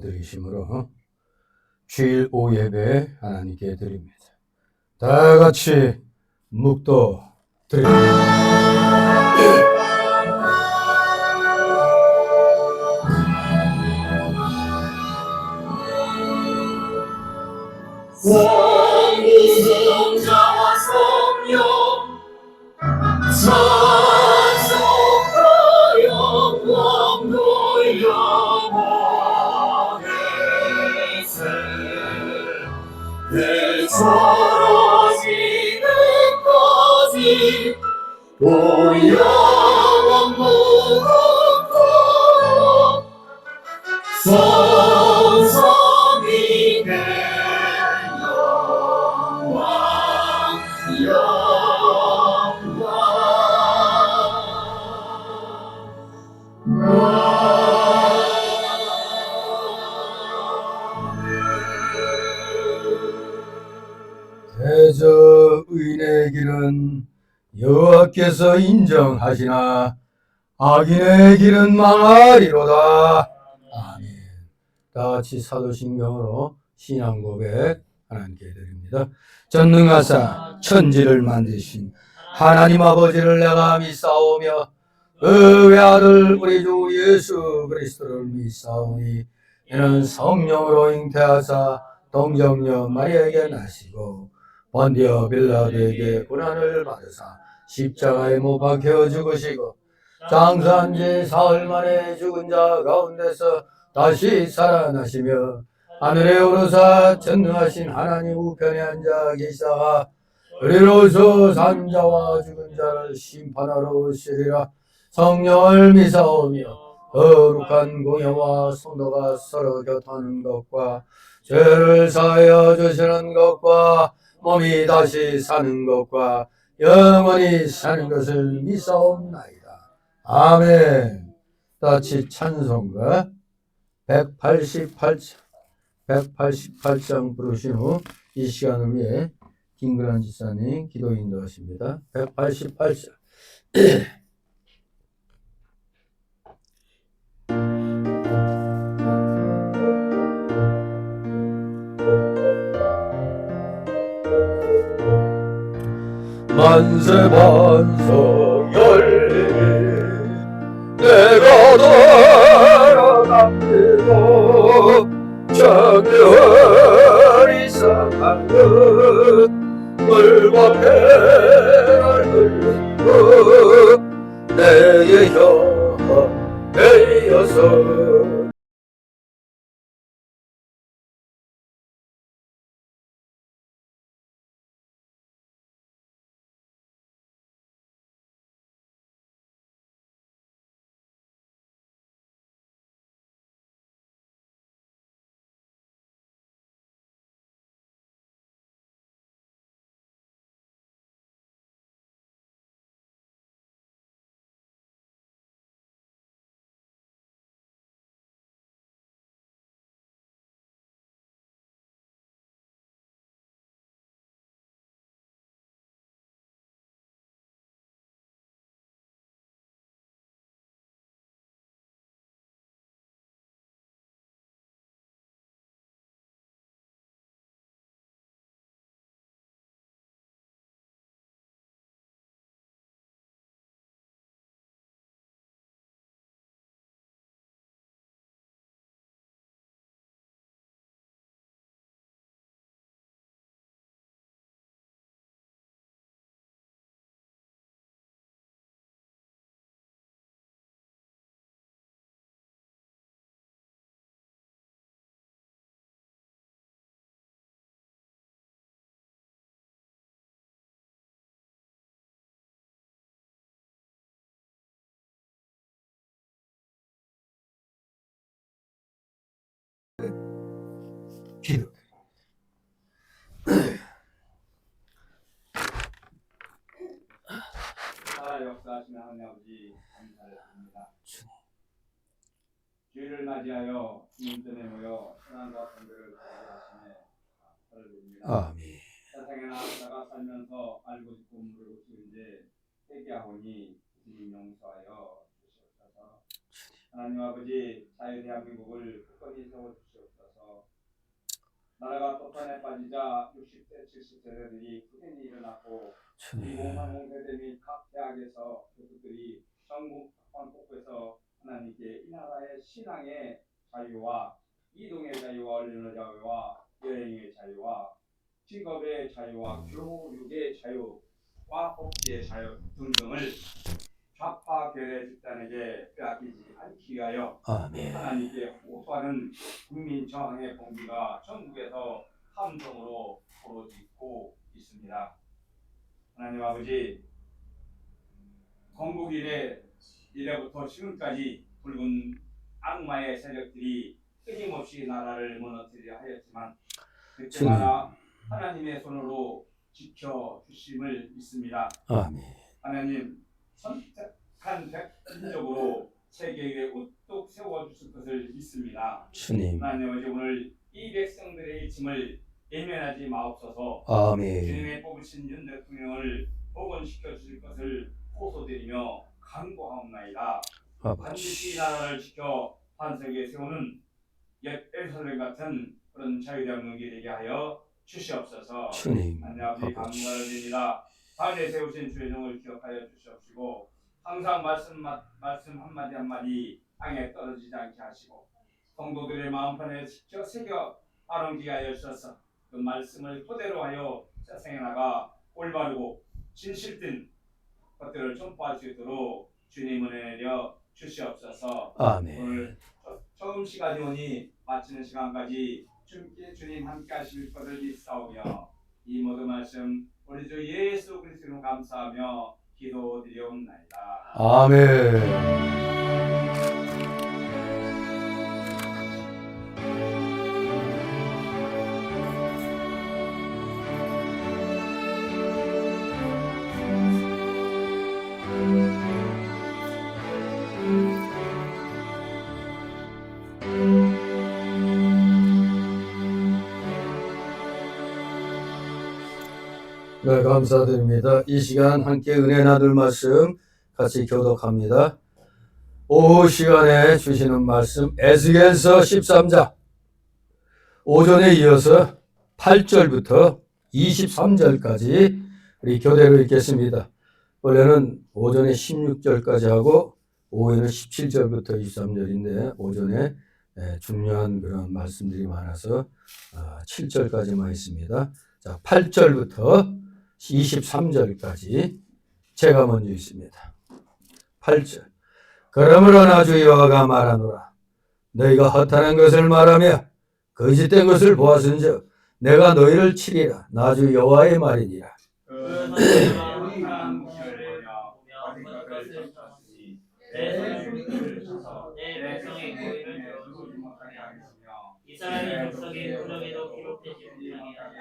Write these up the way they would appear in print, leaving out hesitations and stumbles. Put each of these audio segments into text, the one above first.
드리심으로 주일 오후 예배 하나님께 드립니다. 다 같이 묵도 드립니다. 성자와 성령 찬송하여 영광도 영원히 내 떨어지는 까지 오 영원 무궁토록 성성이 대저 의인의 길은 여호와께서 인정하시나 악인의 길은 망하리로다. 아멘. 다 같이 사도신경으로 신앙 고백 하나님께 드립니다. 전능하사 천지를 만드신 하나님 아버지를 내가 믿사오며 그 외아들 우리 주 예수 그리스도를 믿사오니 이는 성령으로 잉태하사 동정녀 마리아에게 나시고 본디오 빌라도에게 고난을 받으사 십자가에 못 박혀 죽으시고 장사한 지 사흘 만에 죽은 자 가운데서 다시 살아나시며 하늘에 오르사 전능하신 하나님 우편에 앉아 계시다가 우리로서 산 자와 죽은 자를 심판하러 오시리라. 성령을 믿사오며 거룩한 공예와 성도가 서로 교통하는 것과 죄를 사하여 주시는 것과 몸이 다시 사는 것과 영원히 사는 것을 믿사옵나이다. 아멘. 다같이 찬송가 188장 부르신 후 이 시간을 위해 김근환 지사님 기도 인도하십니다. 188장 만세 반석 열리니 내가 돌아갑니다. 정겨울이 상한 것 물과 배를 흘리고 내게 혀내어서 기도. 역사하시는 하나님 아버지 감사를 드립니다. 주일을 맞이하여 주님전에 모여 신앙과 선교를 하시네 감사를 드립니다. 아멘. 세상에 나가 살면서 알고 싶은 물을 오시는데 회개하오니 주님 용서하여 주시옵소서. 하나님 아버지, 자유 대한민국을 굳건히 세워주시옵소서. 나라가 또탄에 빠지자 60대, 70세대들이 후손이 일어났고 주님, 2030세대 및 각 대학에서 교수들이 전국 각방 곳곳에서 하나님께 이 나라의 신앙의 자유와 이동의 자유와 언론의 자유와 여행의 자유와 직업의 자유와 교육의 자유와 복지의 자유 등등을 좌파 교회 집단에게 빼앗기지 않기 위하여 아멘. 하나님께 호소하는 국민 저항의 공기가 전국에서 함성으로 벌어지고 있습니다. 하나님 아버지, 건국 이래부터 지금까지 붉은 악마의 세력들이 끊임없이 나라를 무너뜨리려 하였지만 그때마다 하나님의 손으로 지켜주심을 믿습니다. 아멘. 하나님, 선택한 백민족으로 세계에 우뚝 세워주실 것을 믿습니다. 주님, 하나님 아버지, 오늘 이 백성들의 일침을 예면하지 마옵소서. 아멘. 주님의 뽑으신 윤 대통령을 복원시켜 주실 것을 호소드리며 간구하옵나이다. 반드시 이 나라를 지켜 반석에 세우는 옛 에루살렘 같은 그런 자유대한민국이 되게 하여 주시옵소서. 주님, 하나님 아버지, 아버지. 감사를 드립니다. 하늘에 세우신 주의 종을 기억하여 주시옵시고 항상 말씀 한마디 한마디 땅에 떨어지지 않게 하시고 성도들의 마음판에 지켜 새겨 아름지게 하여 주셔서 그 말씀을 토대로 하여 세상에 나가 올바르고 진실된 것들을 전파할 수 있도록 주님 은혜 내려 주시옵소서. 아멘. 오늘 처음 시간이 오니 마치는 시간까지 주님 함께 하실 것을 믿사오며 이 모든 말씀 우리 주 예수 그리스도로 감사하며 기도드리옵나이다. 아멘. 네, 감사드립니다. 이 시간 함께 은혜 나눌 말씀 같이 교독합니다. 오후 시간에 주시는 말씀 에스겔서 13장 오전에 이어서 8절부터 23절까지 우리 교대로 읽겠습니다. 원래는 오전에 16절까지 하고 오후에는 17절부터 23절인데 오전에 중요한 그런 말씀들이 많아서 7절까지만 있습니다. 자, 8절부터 23절까지 제가 먼저 있습니다. 8절. 그러므로 나 주 여호와가 말하노라. 너희가 허탄한 것을 말하며 거짓된 것을 보았은즉 내가 너희를 치리라. 나 주 여호와의 말이니라. 이스라엘 족속의 구령에도 기록되지 못하게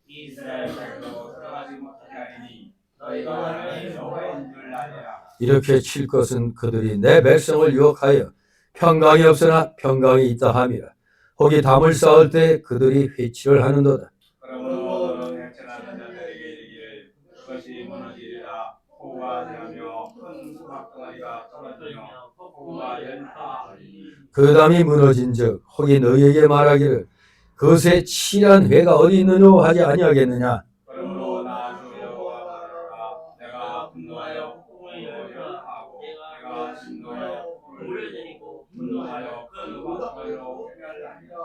이스라엘 자손도 들어가지 못하게 하리니 너희가 하나님 여호와인 줄 알리라. 이렇게 칠 것은 그들이 내 백성을 유혹하여 평강이 없으나 평강이 있다 함이라. 혹이 담을 쌓을 때 그들이 회치를 하는도다. 그러므로 너는 해체하는 자들에게 이르기를 그것이 무너지리라. 호가 되며 큰 수박덩어리가 떨어지며 폭우가 연하하리니 그 담이 무너진즉 혹이 너희에게 말하기를 그것에 칠한 회가 어디 있느냐 하지 아니하겠느냐. 그러므로 나 주 여호와가 말하노라. 내가 분노하여 폭풍을 열하고 내가 진노하여 불을 내리고 분노하여 큰 우박으로 회멸하리라.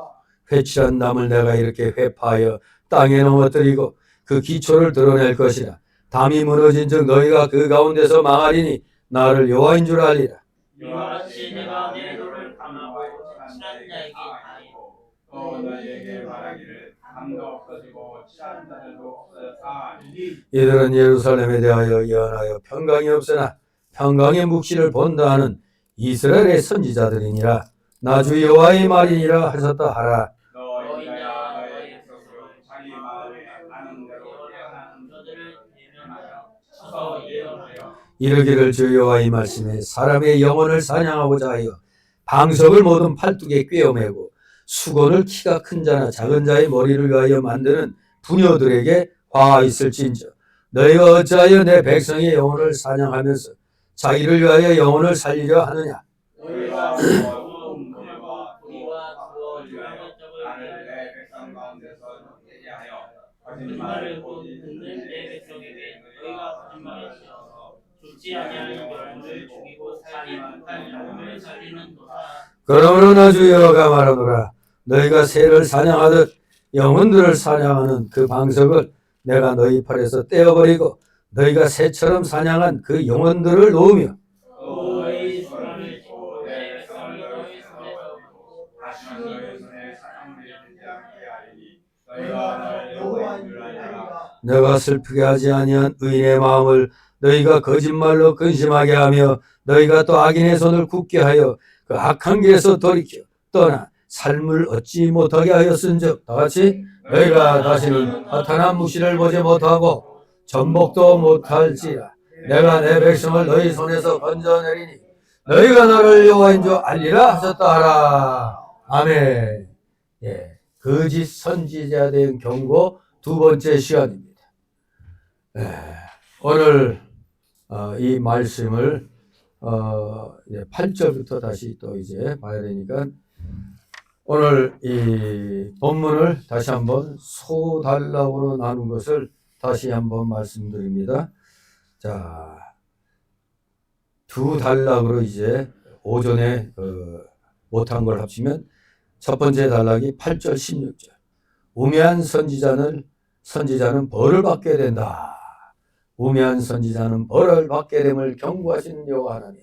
회칠한 담을 내가 이렇게 회파하여 땅에 넘어뜨리고 그 기초를 드러낼 것이라. 담이 무너진즉 너희가 그 가운데서 망하리니 나를 여호와인 줄 알리라. 이와 같이 내가 내 노를 감하고 친한 자에게 가하고 또 너희에게 말하기를 담도 없어지고 친한 자들도 없어졌다. 이들은 예루살렘에 대하여 예언하여 평강이 없으나 평강의 묵시를 본다 하는 이스라엘의 선지자들이니라. 나 주 여호와의 말이니라 하셨다 하라. 너희야 너희 스스로 자기 마음에 아는 대로 예언하는 너들을 대면하여 쳐서 예언하여 이르기를 주 여호와의 말씀에 사람의 영혼을 사냥하고자 하여 방석을 모든 팔뚝에 꿰어매고 수건을 키가 큰 자나 작은 자의 머리를 위하여 만드는 부녀들에게 화 있을진저 너희가 어찌하여 내 백성의 영혼을 사냥하면서 자기를 위하여 영혼을 살리려 하느냐. 너희가 금과 우리와 두어 유언적을 나는 내 백성 가운데서 헛되게 하여 거짓말을 곧 듣는 내 백성에게 너희가 거짓말하시어서 죽지 아니하는 영혼을 죽이고 살인할 영혼을 살리는 도다. 그러므로 나 주여가 말하노라. 너희가 새를 사냥하듯 영혼들을 사냥하는 그 방석을 내가 너희 팔에서 떼어버리고 너희가 새처럼 사냥한 그 영혼들을 놓으며 너희 손을 쥐고 내 백성을 너희 손에서 다시는 너희 손에 사냥되지 않게 하리니 너희가 나를 여호와인 줄 알라. 내가 슬프게 하지 아니한 의인의 마음을 너희가 거짓말로 근심하게 하며 너희가 또 악인의 손을 굳게 하여 그 악한 길에서 돌이켜 떠나 삶을 얻지 못하게 하였은즉 다같이 너희가 다시는 허탄한 묵시를 보지 못하고 전복도 못할지라. 내가 내 백성을 너희 손에서 건져내리니 너희가 나를 여호와인 줄 알리라 하셨다 하라. 아멘. 예, 거짓 선지자에 대한 경고 두 번째 시간입니다. 오늘 이 말씀을 8절부터 다시 또 이제 봐야 되니까 오늘 이 본문을 다시 한번 소단락으로 나눈 것을 다시 한번 말씀드립니다. 자, 두 단락으로 이제 오전에 못한 걸 합치면 첫 번째 단락이 8절 16절. 우매한 선지자는 벌을 받게 된다. 우매한 선지자는 벌을 받게 됨을 경고하신 여호와 하나님.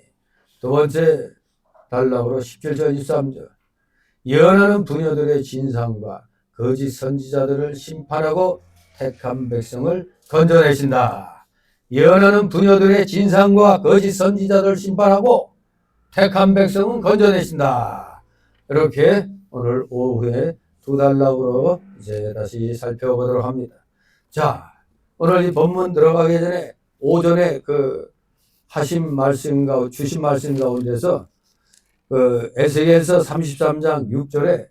두 번째 단락으로 17절 23절. 예언하는 부녀들의 진상과 거짓 선지자들을 심판하고 택한 백성을 건져내신다. 예언하는 부녀들의 진상과 거짓 선지자들을 심판하고 택한 백성은 건져내신다. 이렇게 오늘 오후에 두 단락으로 이제 다시 살펴보도록 합니다. 자, 오늘 이 본문 들어가기 전에 오전에 주신 말씀 가운데서 에스겔서 33장 6절에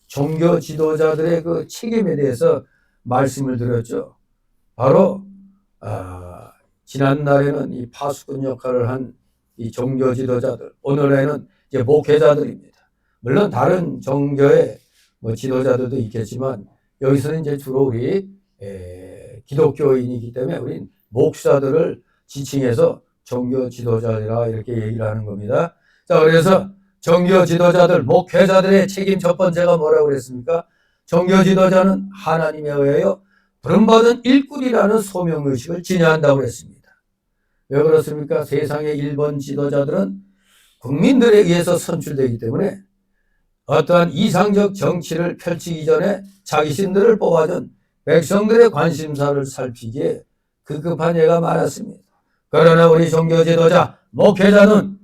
종교 지도자들의 그 책임에 대해서 말씀을 드렸죠. 바로 지난날에는 이 파수꾼 역할을 한 이 종교 지도자들, 오늘에는 이제 목회자들입니다. 물론 다른 종교의 지도자들도 있겠지만 여기서는 이제 주로 우리 기독교인이기 때문에 우린 목사들을 지칭해서 종교 지도자라 이렇게 얘기를 하는 겁니다. 자, 그래서 종교 지도자들, 목회자들의 책임 첫 번째가 뭐라고 그랬습니까? 종교 지도자는 하나님에 의하여 부름받은 일꾼이라는 소명의식을 지녀한다고 그랬습니다. 왜 그렇습니까? 세상의 일본 지도자들은 국민들에 의해서 선출되기 때문에 어떠한 이상적 정치를 펼치기 전에 자기신들을 뽑아준 백성들의 관심사를 살피기에 급급한 예가 많았습니다. 그러나 우리 종교 지도자, 목회자는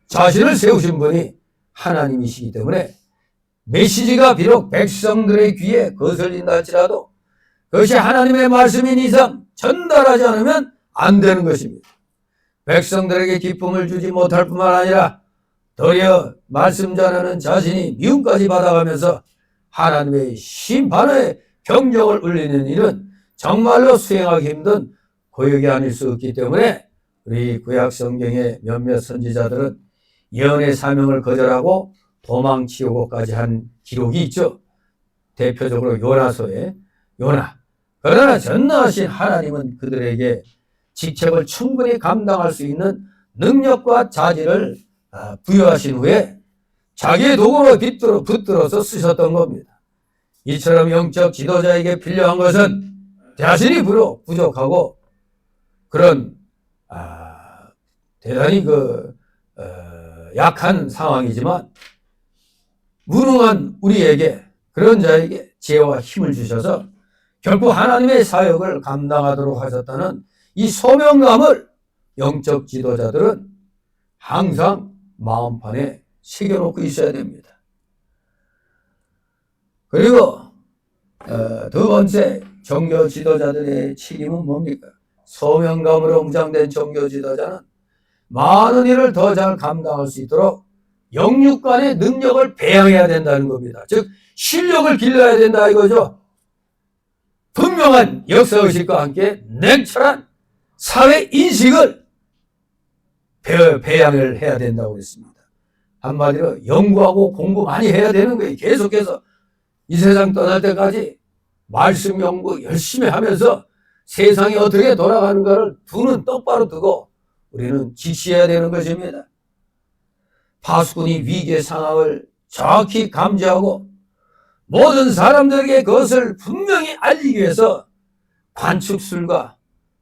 자신을 세우신 분이 하나님이시기 때문에 메시지가 비록 백성들의 귀에 거슬린다 할지라도 그것이 하나님의 말씀인 이상 전달하지 않으면 안 되는 것입니다. 백성들에게 기쁨을 주지 못할 뿐만 아니라 도리어 말씀 전하는 자신이 미움까지 받아가면서 하나님의 심판의 경적을 울리는 일은 정말로 수행하기 힘든 고역이 아닐 수 없기 때문에 우리 구약 성경의 몇몇 선지자들은 예언의 사명을 거절하고 도망치우고까지 한 기록이 있죠. 대표적으로 요나서의 요나. 그러나 전능하신 하나님은 그들에게 직책을 충분히 감당할 수 있는 능력과 자질을 부여하신 후에 자기의 도구로 붙들어서 쓰셨던 겁니다. 이처럼 영적 지도자에게 필요한 것은 자신이 부족하고 그런 대단히 약한 상황이지만 무능한 우리에게 그런 자에게 지혜와 힘을 주셔서 결국 하나님의 사역을 감당하도록 하셨다는 이 소명감을 영적 지도자들은 항상 마음판에 새겨놓고 있어야 됩니다. 그리고 두 번째 종교 지도자들의 책임은 뭡니까? 소명감으로 무장된 종교 지도자는 많은 일을 더 잘 감당할 수 있도록 영육간의 능력을 배양해야 된다는 겁니다. 즉 실력을 길러야 된다 이거죠. 분명한 역사의식과 함께 냉철한 사회인식을 배양을 해야 된다고 했습니다. 한마디로 연구하고 공부 많이 해야 되는 거예요. 계속해서 이 세상 떠날 때까지 말씀 연구 열심히 하면서 세상이 어떻게 돌아가는가를 두 눈 똑바로 뜨고 우리는 지시해야 되는 것입니다. 파수꾼이 위기의 상황을 정확히 감지하고 모든 사람들에게 그것을 분명히 알리기 위해서 관측술과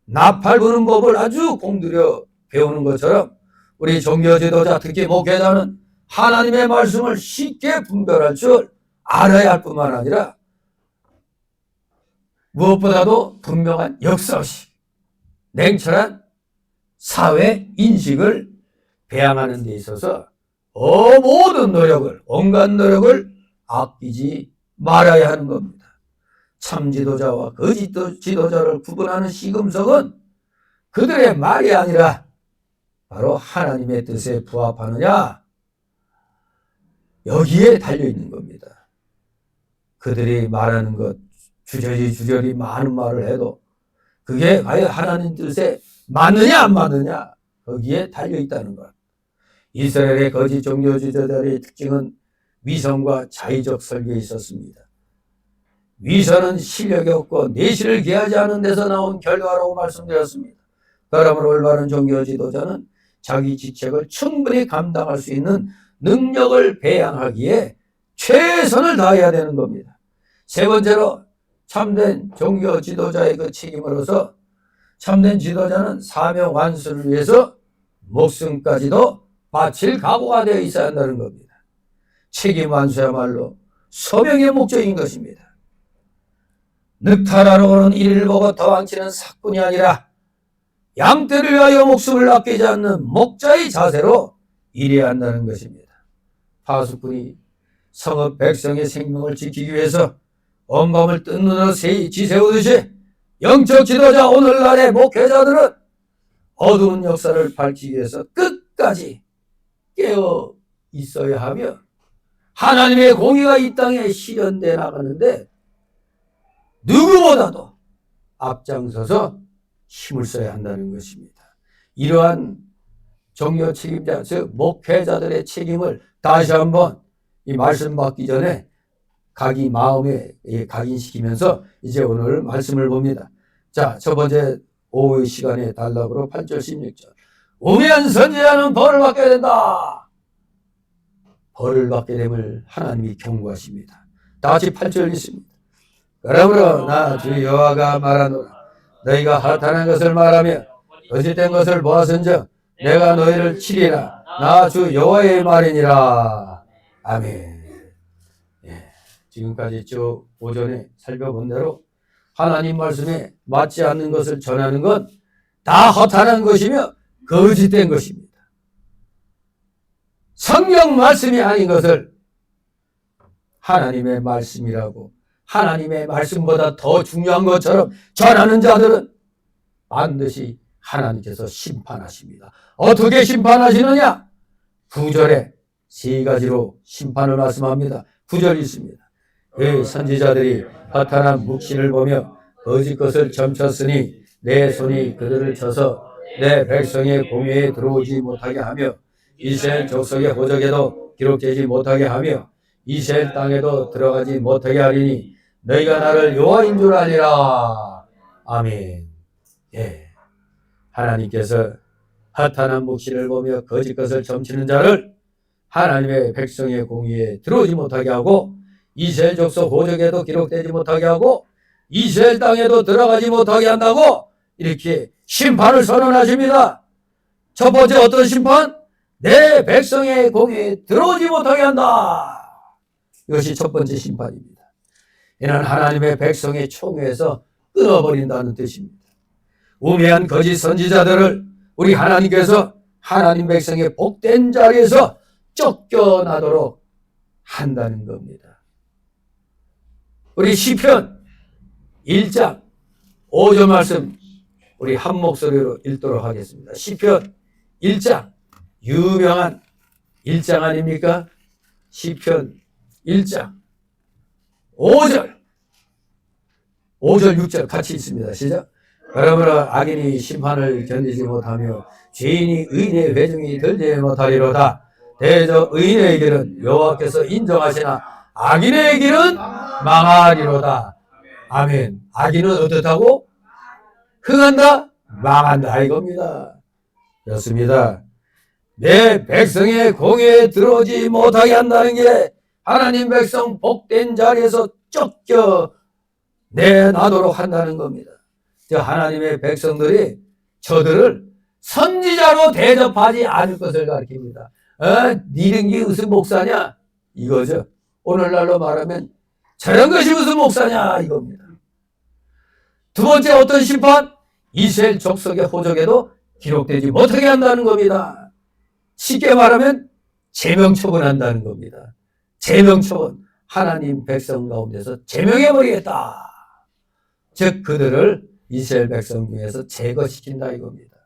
나팔 부는 법을 아주 공들여 배우는 것처럼 우리 종교 지도자, 특히 목회자는 하나님의 말씀을 쉽게 분별할 줄 알아야 할 뿐만 아니라 무엇보다도 분명한 역사의식, 냉철한 사회 인식을 배양하는 데 있어서 모든 노력을, 온갖 노력을 아끼지 말아야 하는 겁니다. 참 지도자와 거짓 지도자를 구분하는 시금석은 그들의 말이 아니라 바로 하나님의 뜻에 부합하느냐, 여기에 달려있는 겁니다. 그들이 말하는 것, 주저리 많은 말을 해도 그게 과연 하나님 뜻에 맞느냐 안 맞느냐, 거기에 달려있다는 것. 이스라엘의 거짓 종교 지도자들의 특징은 위선과 자의적 설계에 있었습니다. 위선은 실력이 없고 내실을 기하지 않은 데서 나온 결과라고 말씀드렸습니다. 그러므로 올바른 종교 지도자는 자기 직책을 충분히 감당할 수 있는 능력을 배양하기에 최선을 다해야 되는 겁니다. 세 번째로 참된 종교 지도자의 그 책임으로서 참된 지도자는 사명 완수를 위해서 목숨까지도 바칠 각오가 되어 있어야 한다는 겁니다. 책임 완수야말로 소명의 목적인 것입니다. 늑탈하러 오는 이를 보고 도망치는 사꾼이 아니라 양떼를 위하여 목숨을 아끼지 않는 목자의 자세로 일해야 한다는 것입니다. 파수꾼이 성읍 백성의 생명을 지키기 위해서 온 밤을 뜬 눈으로 지새우듯이 영적 지도자, 오늘날의 목회자들은 어두운 역사를 밝히기 위해서 끝까지 깨어 있어야 하며 하나님의 공의가 이 땅에 실현되어 나가는데 누구보다도 앞장서서 힘을 써야 한다는 것입니다. 이러한 종교 책임자, 즉 목회자들의 책임을 다시 한번 이 말씀 받기 전에 각이 마음에 각인시키면서 이제 오늘 말씀을 봅니다. 자, 첫 번째 오후의 시간에 단락으로 8절 16절. 우매한 선지자는 벌을 받게 된다. 벌을 받게 됨을 하나님이 경고하십니다. 다 같이 8절 있습니다. 그러므로 나 주 여호와가 말하노라. 너희가 허탄한 것을 말하며 거짓된 것을 보았은즉 내가 너희를 치리라. 나 주 여호와의 말이니라. 아멘. 예, 지금까지 쭉 오전에 살펴본 대로 하나님 말씀에 맞지 않는 것을 전하는 건 다 허탄한 것이며 거짓된 것입니다. 성경 말씀이 아닌 것을 하나님의 말씀이라고, 하나님의 말씀보다 더 중요한 것처럼 전하는 자들은 반드시 하나님께서 심판하십니다. 어떻게 심판하시느냐? 9절에 세 가지로 심판을 말씀합니다. 9절이 있습니다. 그 선지자들이 허탄한 묵신을 보며 거짓 것을 점쳤으니 내 손이 그들을 쳐서 내 백성의 공회에 들어오지 못하게 하며 이스라엘 족속의 호적에도 기록되지 못하게 하며 이스라엘 땅에도 들어가지 못하게 하리니 너희가 나를 여호와인 줄 아니라. 아멘. 예, 하나님께서 허탄한 묵신을 보며 거짓 것을 점치는 자를 하나님의 백성의 공의에 들어오지 못하게 하고 이스라엘 족속 호적에도 기록되지 못하게 하고 이스라엘 땅에도 들어가지 못하게 한다고 이렇게 심판을 선언하십니다. 첫 번째 어떤 심판? 내 백성의 공의에 들어오지 못하게 한다. 이것이 첫 번째 심판입니다. 이는 하나님의 백성의 총회에서 끊어버린다는 뜻입니다. 우매한 거짓 선지자들을 우리 하나님께서 하나님 백성의 복된 자리에서 쫓겨나도록 한다는 겁니다. 우리 시편 1장 5절 말씀 우리 한 목소리로 읽도록 하겠습니다. 시편 1장, 유명한 1장 아닙니까? 시편 1장 5절 6절 같이 있습니다. 시작. 그러므로 악인이 심판을 견디지 못하며 죄인이 의인의 회중이 들지 못하리로다. 대저 의인의 길은 여호와께서 인정하시나 악인의 길은 망하리로다. 아멘. 악인은 어떻다고? 흥한다? 망한다 이겁니다. 그렇습니다. 내 백성의 공회에 들어오지 못하게 한다는 게 하나님 백성 복된 자리에서 쫓겨내놔도록 한다는 겁니다. 저 하나님의 백성들이 저들을 선지자로 대접하지 않을 것을 가리킵니다. 니는 게 무슨 목사냐? 이거죠. 오늘날로 말하면 저런 것이 무슨 목사냐? 이겁니다. 두 번째 어떤 심판? 이스라엘 족속의 호적에도 기록되지 못하게 한다는 겁니다. 쉽게 말하면 제명처분한다는 겁니다. 제명처분. 하나님 백성 가운데서 제명해버리겠다. 즉 그들을 이스라엘 백성 중에서 제거시킨다 이겁니다.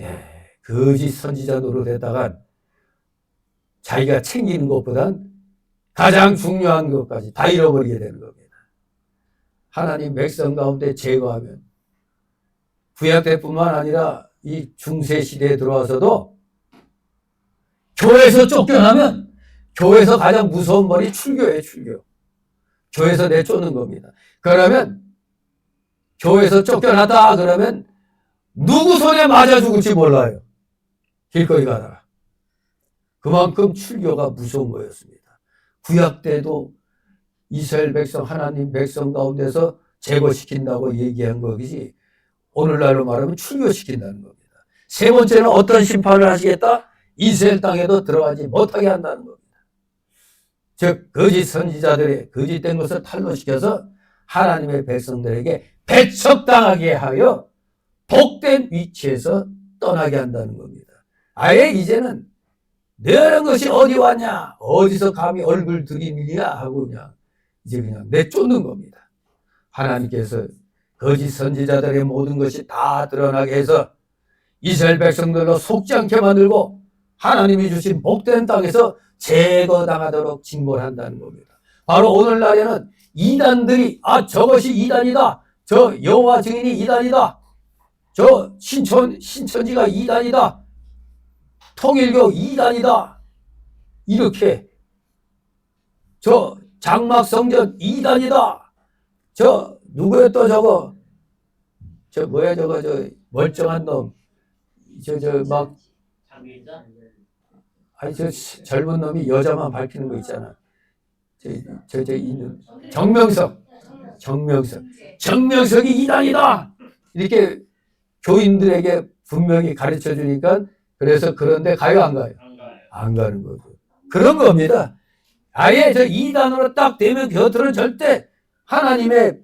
예, 거짓 선지자 노릇에다가 자기가 챙기는 것보단 가장 중요한 것까지 다 잃어버리게 되는 겁니다. 하나님 백성 가운데 제거하면 구약 때뿐만 아니라 이 중세 시대에 들어와서도 교회에서 쫓겨나면 교회에서 가장 무서운 말이 출교예요, 출교. 교회에서 내쫓는 겁니다. 그러면 교회에서 쫓겨났다 그러면 누구 손에 맞아 죽을지 몰라요. 길거리 가다가. 그만큼 출교가 무서운 거였습니다. 구약 때도 이스라엘 백성, 하나님 백성 가운데서 제거시킨다고 얘기한 것이지 오늘날로 말하면 출교시킨다는 겁니다. 세 번째는 어떤 심판을 하시겠다? 이스라엘 땅에도 들어가지 못하게 한다는 겁니다. 즉 거짓 선지자들의 거짓된 것을 탄로시켜서 하나님의 백성들에게 배척당하게 하여 복된 위치에서 떠나게 한다는 겁니다. 아예 이제는 너런 것이 어디 왔냐? 어디서 감히 얼굴 들이미냐? 하고 이제 그냥 내쫓는 겁니다. 하나님께서 거짓 선지자들의 모든 것이 다 드러나게 해서 이스라엘 백성들로 속지 않게 만들고 하나님이 주신 복된 땅에서 제거당하도록 징벌한다는 겁니다. 바로 오늘날에는 이단들이 저것이 이단이다. 저 여호와 증인이 이단이다. 저 신천지가 이단이다. 통일교 이단이다. 이렇게 저 장막성전 이단이다. 저 누구야 또 저거 저 멀쩡한 놈 막 아니 저 젊은 놈이 여자만 밝히는 거 있잖아. 있는 정명석이 이단이다. 이렇게 교인들에게 분명히 가르쳐 주니까 그래서 그런데 가요 안 가요? 안 가는 거죠. 그런 겁니다. 아예 저 이단으로 딱 되면 그들은 절대 하나님의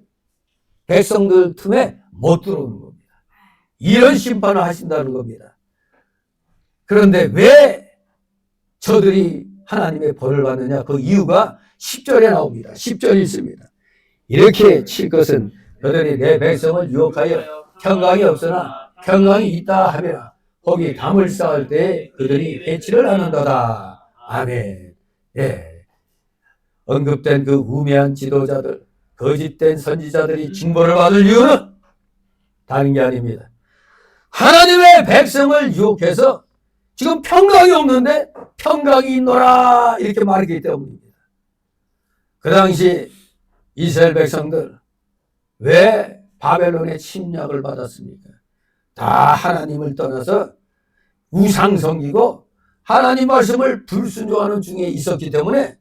백성들 틈에 못 들어오는 겁니다. 이런 심판을 하신다는 겁니다. 그런데 왜 저들이 하나님의 벌을 받느냐? 그 이유가 10절에 나옵니다. 10절이 있습니다. 이렇게 칠 것은 그들이 내 백성을 유혹하여 평강이 없으나 평강이 있다 하면 거기 담을 쌓을 때 그들이 해치를 하는도다. 아멘. 예. 언급된 그 우매한 지도자들, 거짓된 선지자들이 징벌을 받을 이유는 다른 게 아닙니다. 하나님의 백성을 유혹해서 지금 평강이 없는데 평강이 있노라 이렇게 말했기 때문입니다. 그 당시 이스라엘 백성들 왜 바벨론의 침략을 받았습니까? 다 하나님을 떠나서 우상 섬기고 하나님 말씀을 불순종하는 중에 있었기 때문에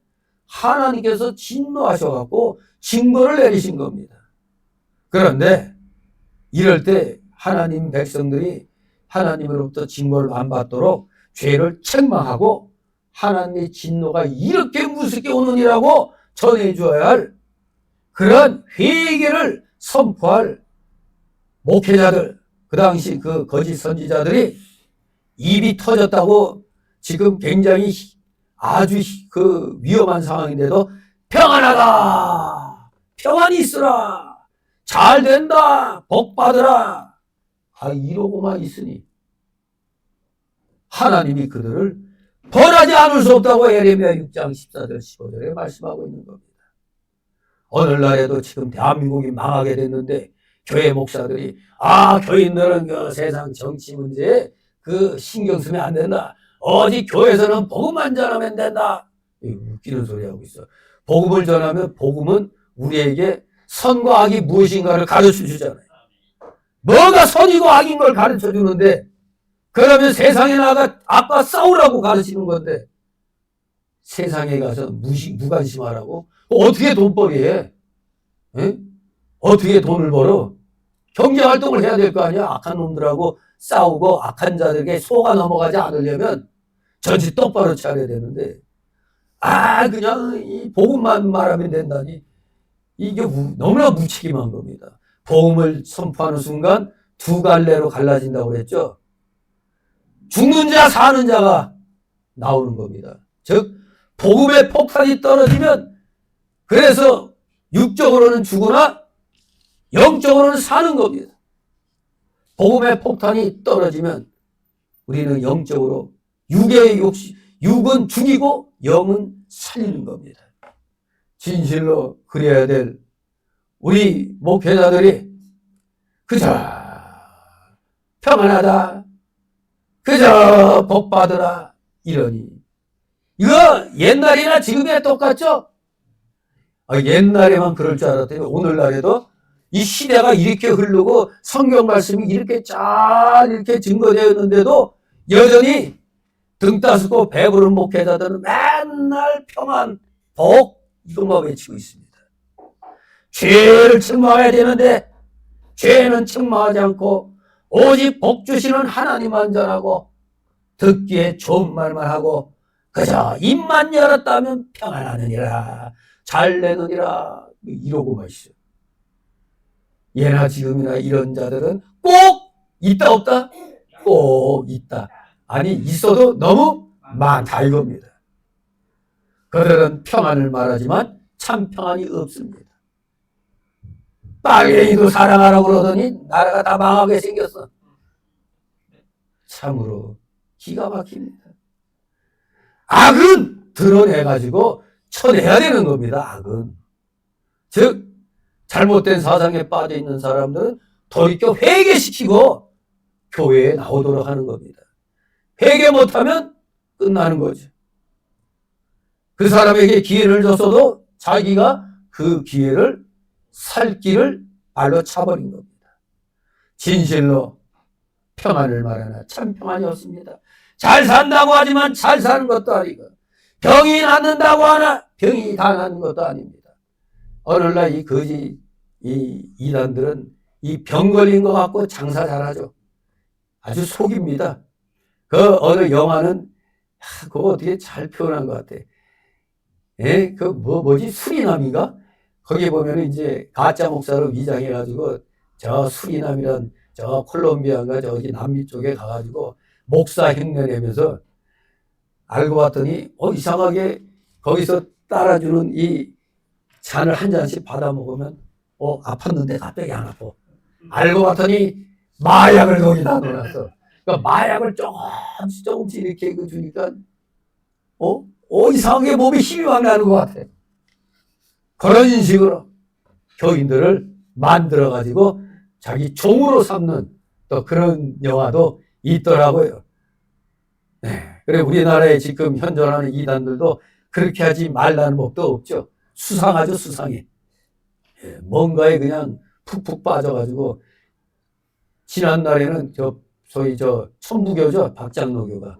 하나님께서 진노하셔갖고 징벌을 내리신 겁니다. 그런데 이럴 때 하나님 백성들이 하나님으로부터 징벌을 안 받도록 죄를 책망하고 하나님의 진노가 이렇게 무섭게 오느니라고 전해줘야 할 그런 회개를 선포할 목회자들, 그 당시 그 거짓 선지자들이 입이 터졌다고 지금 굉장히 아주 그 위험한 상황인데도 평안하다, 평안이 있으라, 잘 된다, 복 받으라, 이러고만 있으니 하나님이 그들을 벌하지 않을 수 없다고 에레미야 6장 14절 15절에 말씀하고 있는 겁니다. 오늘날에도 지금 대한민국이 망하게 됐는데 교회 목사들이 교인들은 그 세상 정치 문제에 그 신경 쓰면 안 된다. 어디 교회에서는 복음만 전하면 된다. 웃기는 소리 하고 있어. 복음을 전하면 복음은 우리에게 선과 악이 무엇인가를 가르쳐 주잖아요. 뭐가 선이고 악인 걸 가르쳐 주는데, 그러면 세상에 나가 악과 싸우라고 가르치는 건데, 세상에 가서 무관심하라고? 어떻게 돈벌이 해? 에? 어떻게 돈을 벌어? 경제활동을 해야 될 거 아니야? 악한 놈들하고 싸우고 악한 자들에게 속아 넘어가지 않으려면 정신 똑바로 차려야 되는데, 그냥 이 복음만 말하면 된다니. 이게 너무나 무책임한 겁니다. 복음을 선포하는 순간 두 갈래로 갈라진다고 그랬죠. 죽는 자 사는 자가 나오는 겁니다. 즉 복음의 폭탄이 떨어지면, 그래서 육적으로는 죽으나 영적으로는 사는 겁니다. 복음의 폭탄이 떨어지면 우리는 영적으로 육은 죽이고 영은 살리는 겁니다. 진실로 그래야 될 우리 목회자들이 그저 평안하다, 그저 복받으라 이러니, 이거 옛날이나 지금이나 똑같죠? 옛날에만 그럴 줄 알았더니 오늘날에도 이 시대가 이렇게 흐르고 성경 말씀이 이렇게 잘 이렇게 증거되어 있는데도 여전히 등 따스고 배부른 목회자들은 맨날 평안, 복 이것만 외치고 있습니다. 죄를 책망해야 되는데 죄는 책망하지 않고 오직 복 주시는 하나님만 전하고 듣기에 좋은 말만 하고 그저 입만 열었다면 평안하느니라, 잘 되느니라 이러고만 있어요. 예나 지금이나 이런 자들은 꼭 있다 없다? 꼭 있다. 아니 있어도 너무 많다 이겁니다. 그들은 평안을 말하지만 참 평안이 없습니다. 빨갱이도 사랑하라고 그러더니 나라가 다 망하게 생겼어. 참으로 기가 막힙니다. 악은 드러내가지고 쳐내야 되는 겁니다. 악은. 즉 잘못된 사상에 빠져 있는 사람들은 돌이켜 회개시키고 교회에 나오도록 하는 겁니다. 회개 못하면 끝나는 거죠. 그 사람에게 기회를 줬어도 자기가 그 기회를 살 길을 발로 차버린 겁니다. 진실로 평안을 말하나 참 평안이 없습니다. 잘 산다고 하지만 잘 사는 것도 아니고, 병이 낫는다고 하나 병이 다 낫는 것도 아닙니다. 오늘날 이 거지 이 이단들은 이 병 걸린 것 같고 장사 잘하죠. 아주 속입니다. 그 어느 영화는 그거 어떻게 잘 표현한 것 같아. 예, 그 뭐지 수리남인가? 거기 보면은 이제 가짜 목사로 위장해가지고 저 수리남이란 저 콜롬비아인가 저기 남미 쪽에 가가지고 목사 흉내 내면서 알고 봤더니 이상하게 거기서 따라주는 이 잔을 한 잔씩 받아 먹으면 아팠는데 갑자기 안 아파. 알고 봤더니 마약을 거기다 넣어놨어. 그러니까 마약을 조금씩 이렇게 주니까 이상하게 몸에 힘이 막 나는 것 같아. 그런 식으로 교인들을 만들어가지고 자기 종으로 삼는 또 그런 영화도 있더라고요. 네. 그래 우리나라에 지금 현존하는 이단들도 그렇게 하지 말라는 법도 없죠. 수상하죠, 수상해. 뭔가에 그냥 푹푹 빠져가지고, 지난날에는 소위 천부교죠, 박장로교가.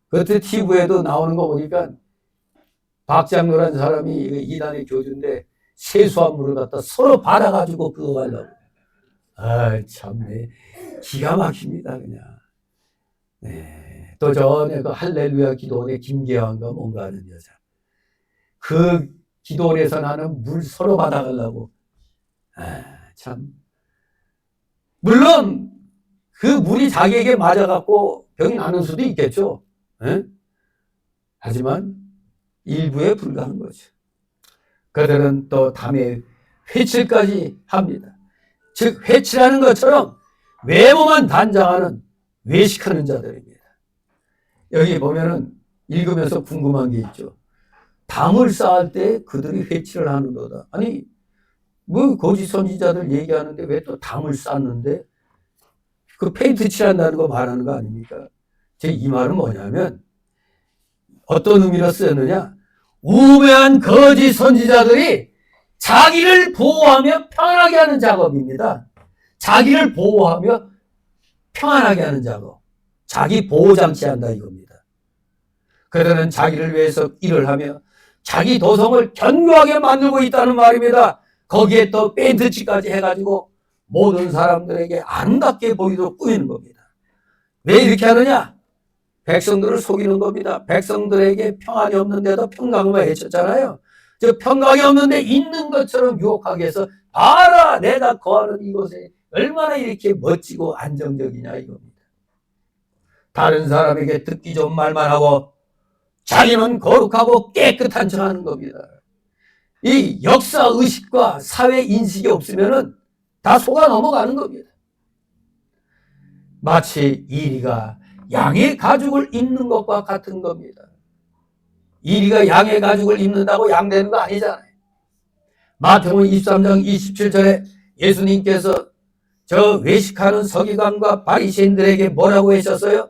그때 TV에도 나오는 거 보니까 박장로라는 사람이 이단의 교주인데 세수한 물을 갖다 서로 받아가지고 그거 하려고. 참네. 기가 막힙니다, 그냥. 네. 또 전에 그 할렐루야 기도원의 김계환과 뭔가 하는 여자. 그 기도원에서 나는 물 서로 받아가려고. 참. 물론 그 물이 자기에게 맞아갖고 병이 나는 수도 있겠죠. 에? 하지만 일부에 불과한 거죠. 그들은 또 담에 회칠까지 합니다. 즉 회칠하는 것처럼 외모만 단장하는 외식하는 자들입니다. 여기 보면은 읽으면서 궁금한 게 있죠. 담을 쌓을 때 그들이 회칠을 하는도다. 아니 뭐 거짓 선지자들 얘기하는데 왜 또 담을 쌓는데 그 페인트 칠한다는 거 말하는 거 아닙니까? 이 말은 뭐냐면 어떤 의미로 쓰였느냐? 우매한 거짓 선지자들이 자기를 보호하며 평안하게 하는 작업입니다. 자기를 보호하며 평안하게 하는 작업. 자기 보호장치 한다 이겁니다. 그들은 자기를 위해서 일을 하며 자기 도성을 견고하게 만들고 있다는 말입니다. 거기에 또 벤트치까지 해가지고 모든 사람들에게 아름답게 보이도록 꾸미는 겁니다. 왜 이렇게 하느냐? 백성들을 속이는 겁니다. 백성들에게 평안이 없는데도 평강을 외쳤잖아요. 저 평강이 없는데 있는 것처럼 유혹하게 해서 봐라 내가 거하는 이곳에 얼마나 이렇게 멋지고 안정적이냐 이겁니다. 다른 사람에게 듣기 좋은 말만 하고 자기는 거룩하고 깨끗한 척 하는 겁니다. 이 역사 의식과 사회 인식이 없으면은 다 속아 넘어가는 겁니다. 마치 이리가 양의 가죽을 입는 것과 같은 겁니다. 이리가 양의 가죽을 입는다고 양되는 거 아니잖아요. 마태복음 23장 27절에 예수님께서 저 외식하는 서기관과 바리새인들에게 뭐라고 하셨어요?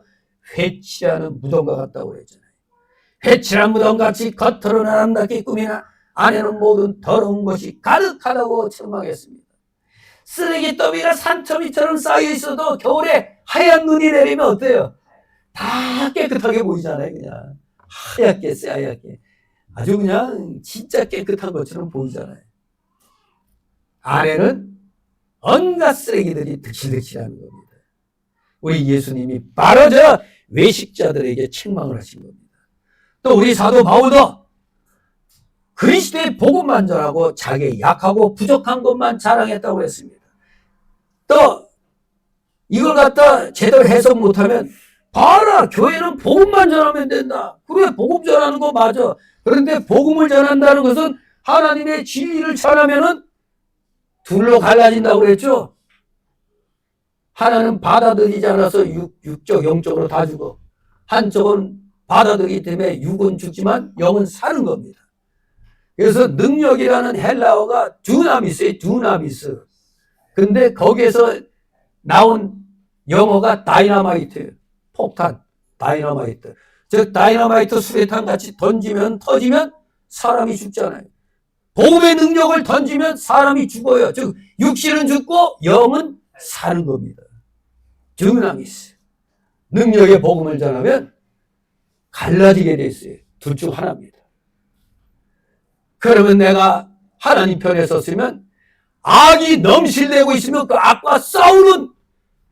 회칠하는 무덤과 같다고 그랬잖아요. 회칠한 무덤같이 겉으로는 아름답게 꾸미나 안에는 모든 더러운 것이 가득하다고 책망했습니다. 쓰레기 더미가 산더미처럼 쌓여 있어도 겨울에 하얀 눈이 내리면 어때요? 다 깨끗하게 보이잖아요. 그냥 하얗게 새하얗게 아주 그냥 진짜 깨끗한 것처럼 보이잖아요. 안에는 온갖 쓰레기들이 득실득실하는 겁니다. 우리 예수님이 바로 저 외식자들에게 책망을 하신 겁니다. 또 우리 사도 바울도 그리스도의 복음만 전하고 자기의 약하고 부족한 것만 자랑했다고 했습니다. 또 이걸 갖다 제대로 해석 못하면 봐라 교회는 복음만 전하면 된다. 그래 복음 전하는 거 맞아. 그런데 복음을 전한다는 것은 하나님의 진리를 전하면은 둘로 갈라진다고 그랬죠. 하나는 받아들이지 않아서 육적 영적으로 다 죽어. 한쪽은 받아들이기 때문에 육은 죽지만 영은 사는 겁니다. 그래서 능력이라는 헬라어가 두나미스예요. 두나미스. 근데 거기에서 나온 영어가 다이너마이트예요. 폭탄, 다이너마이트. 즉 다이너마이트 수류탄 같이 던지면 터지면 사람이 죽잖아요. 복음의 능력을 던지면 사람이 죽어요. 즉 육신은 죽고 영은 사는 겁니다. 두나미스. 능력의 복음을 전하면 갈라지게 돼 있어요. 둘 중 하나입니다. 그러면 내가 하나님 편에 섰으면 악이 넘실대고 있으면 그 악과 싸우는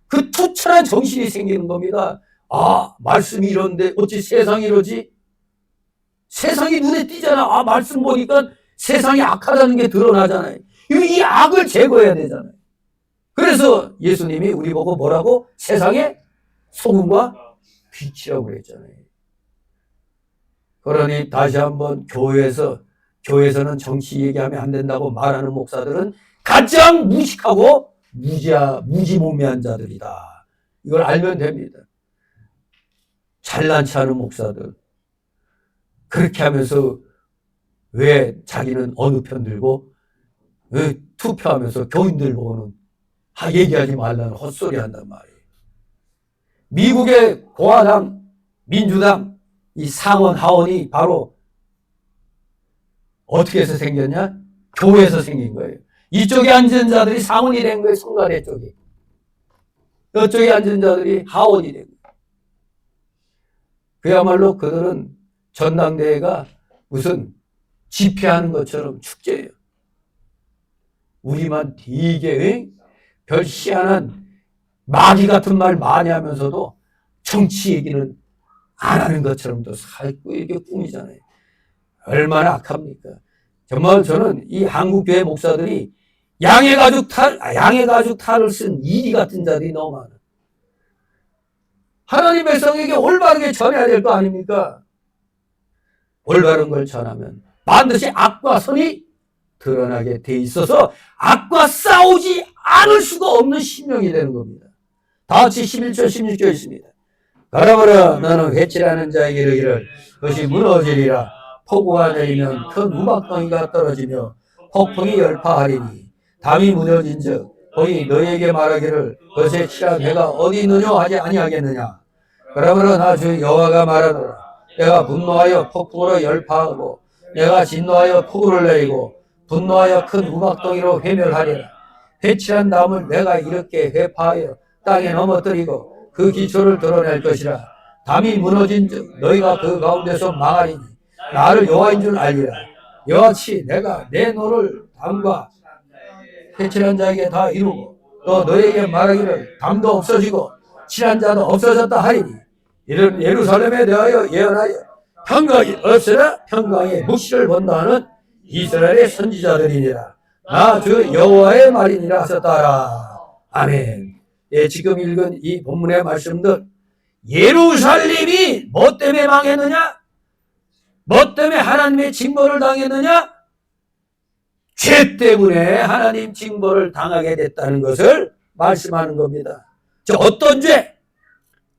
그 투철한 정신이 생기는 겁니다. 아, 말씀이 이런데 어찌 세상이 이러지? 세상이 눈에 띄잖아. 아, 말씀 보니까 세상이 악하다는 게 드러나잖아요. 이 악을 제거해야 되잖아요. 그래서 예수님이 우리 보고 뭐라고? 세상의 소금과 빛이라고 그랬잖아요. 그러니 다시 한번 교회에서는 정치 얘기하면 안 된다고 말하는 목사들은 가장 무식하고 무지몽매한 자들이다. 이걸 알면 됩니다. 잘난 체 하는 목사들. 그렇게 하면서 왜 자기는 어느 편 들고 왜 투표하면서 교인들 보고는 얘기하지 말라는 헛소리 한단 말이에요. 미국의 공화당, 민주당 이 상원 하원이 바로 어떻게 해서 생겼냐? 교회에서 생긴 거예요. 이쪽에 앉은 자들이 상원이 된 거예요. 성가대 쪽이. 이쪽에 앉은 자들이 하원이 된 거예요. 그야말로 그들은 전당대회가 무슨 집회하는 것처럼 축제예요. 우리만 되게 별 희한한 마귀 같은 말 많이 하면서도 정치 얘기는 안 하는 것처럼 또 살고 이렇게 꾸미잖아요. 얼마나 악합니까? 정말 저는 이 한국교회 목사들이 양의 가죽 탈을 쓴 이리 같은 자들이 너무 많아요. 하나님 백성에게 올바르게 전해야 될 거 아닙니까? 올바른 걸 전하면 반드시 악과 선이 드러나게 돼 있어서 악과 싸우지 않을 수가 없는 심령이 되는 겁니다. 다 같이 11절 16절 있습니다. 가라가라 나는 회칠하는 자에게 이르기를 그것이 무너지리라. 폭우가 내리면 큰 우박덩이가 떨어지며 폭풍이 열파하리니 담이 무너진즉 거기 너희에게 말하기를 그것의 칠한 해가 어디 있느냐 하지 아니하겠느냐. 그러므로 주 여호와가 말하노라. 내가 분노하여 폭풍으로 열파하고 내가 진노하여 폭우를 내리고 분노하여 큰 우박덩이로 회멸하리라. 회칠한 나무를 내가 이렇게 회파하여 땅에 넘어뜨리고 그 기초를 드러낼 것이라. 담이 무너진 즉 너희가 그 가운데서 망하리니 나를 여호와인 줄 알리라. 이와 같이 내가 내 노를 담과 회칠한 자에게 다 이루고 또 너희에게 말하기를 담도 없어지고 칠한 자도 없어졌다 하리니 이는 예루살렘에 대하여 예언하여 평강이 없으나 평강의 묵시를 본다 하는 이스라엘의 선지자들이니라. 나 주 여호와의 말이니라 하셨다라. 아멘. 예, 지금 읽은 이 본문의 말씀들, 예루살렘이 뭐 때문에 망했느냐? 뭐 때문에 하나님의 징벌을 당했느냐? 죄 때문에 하나님 징벌을 당하게 됐다는 것을 말씀하는 겁니다. 저 어떤 죄?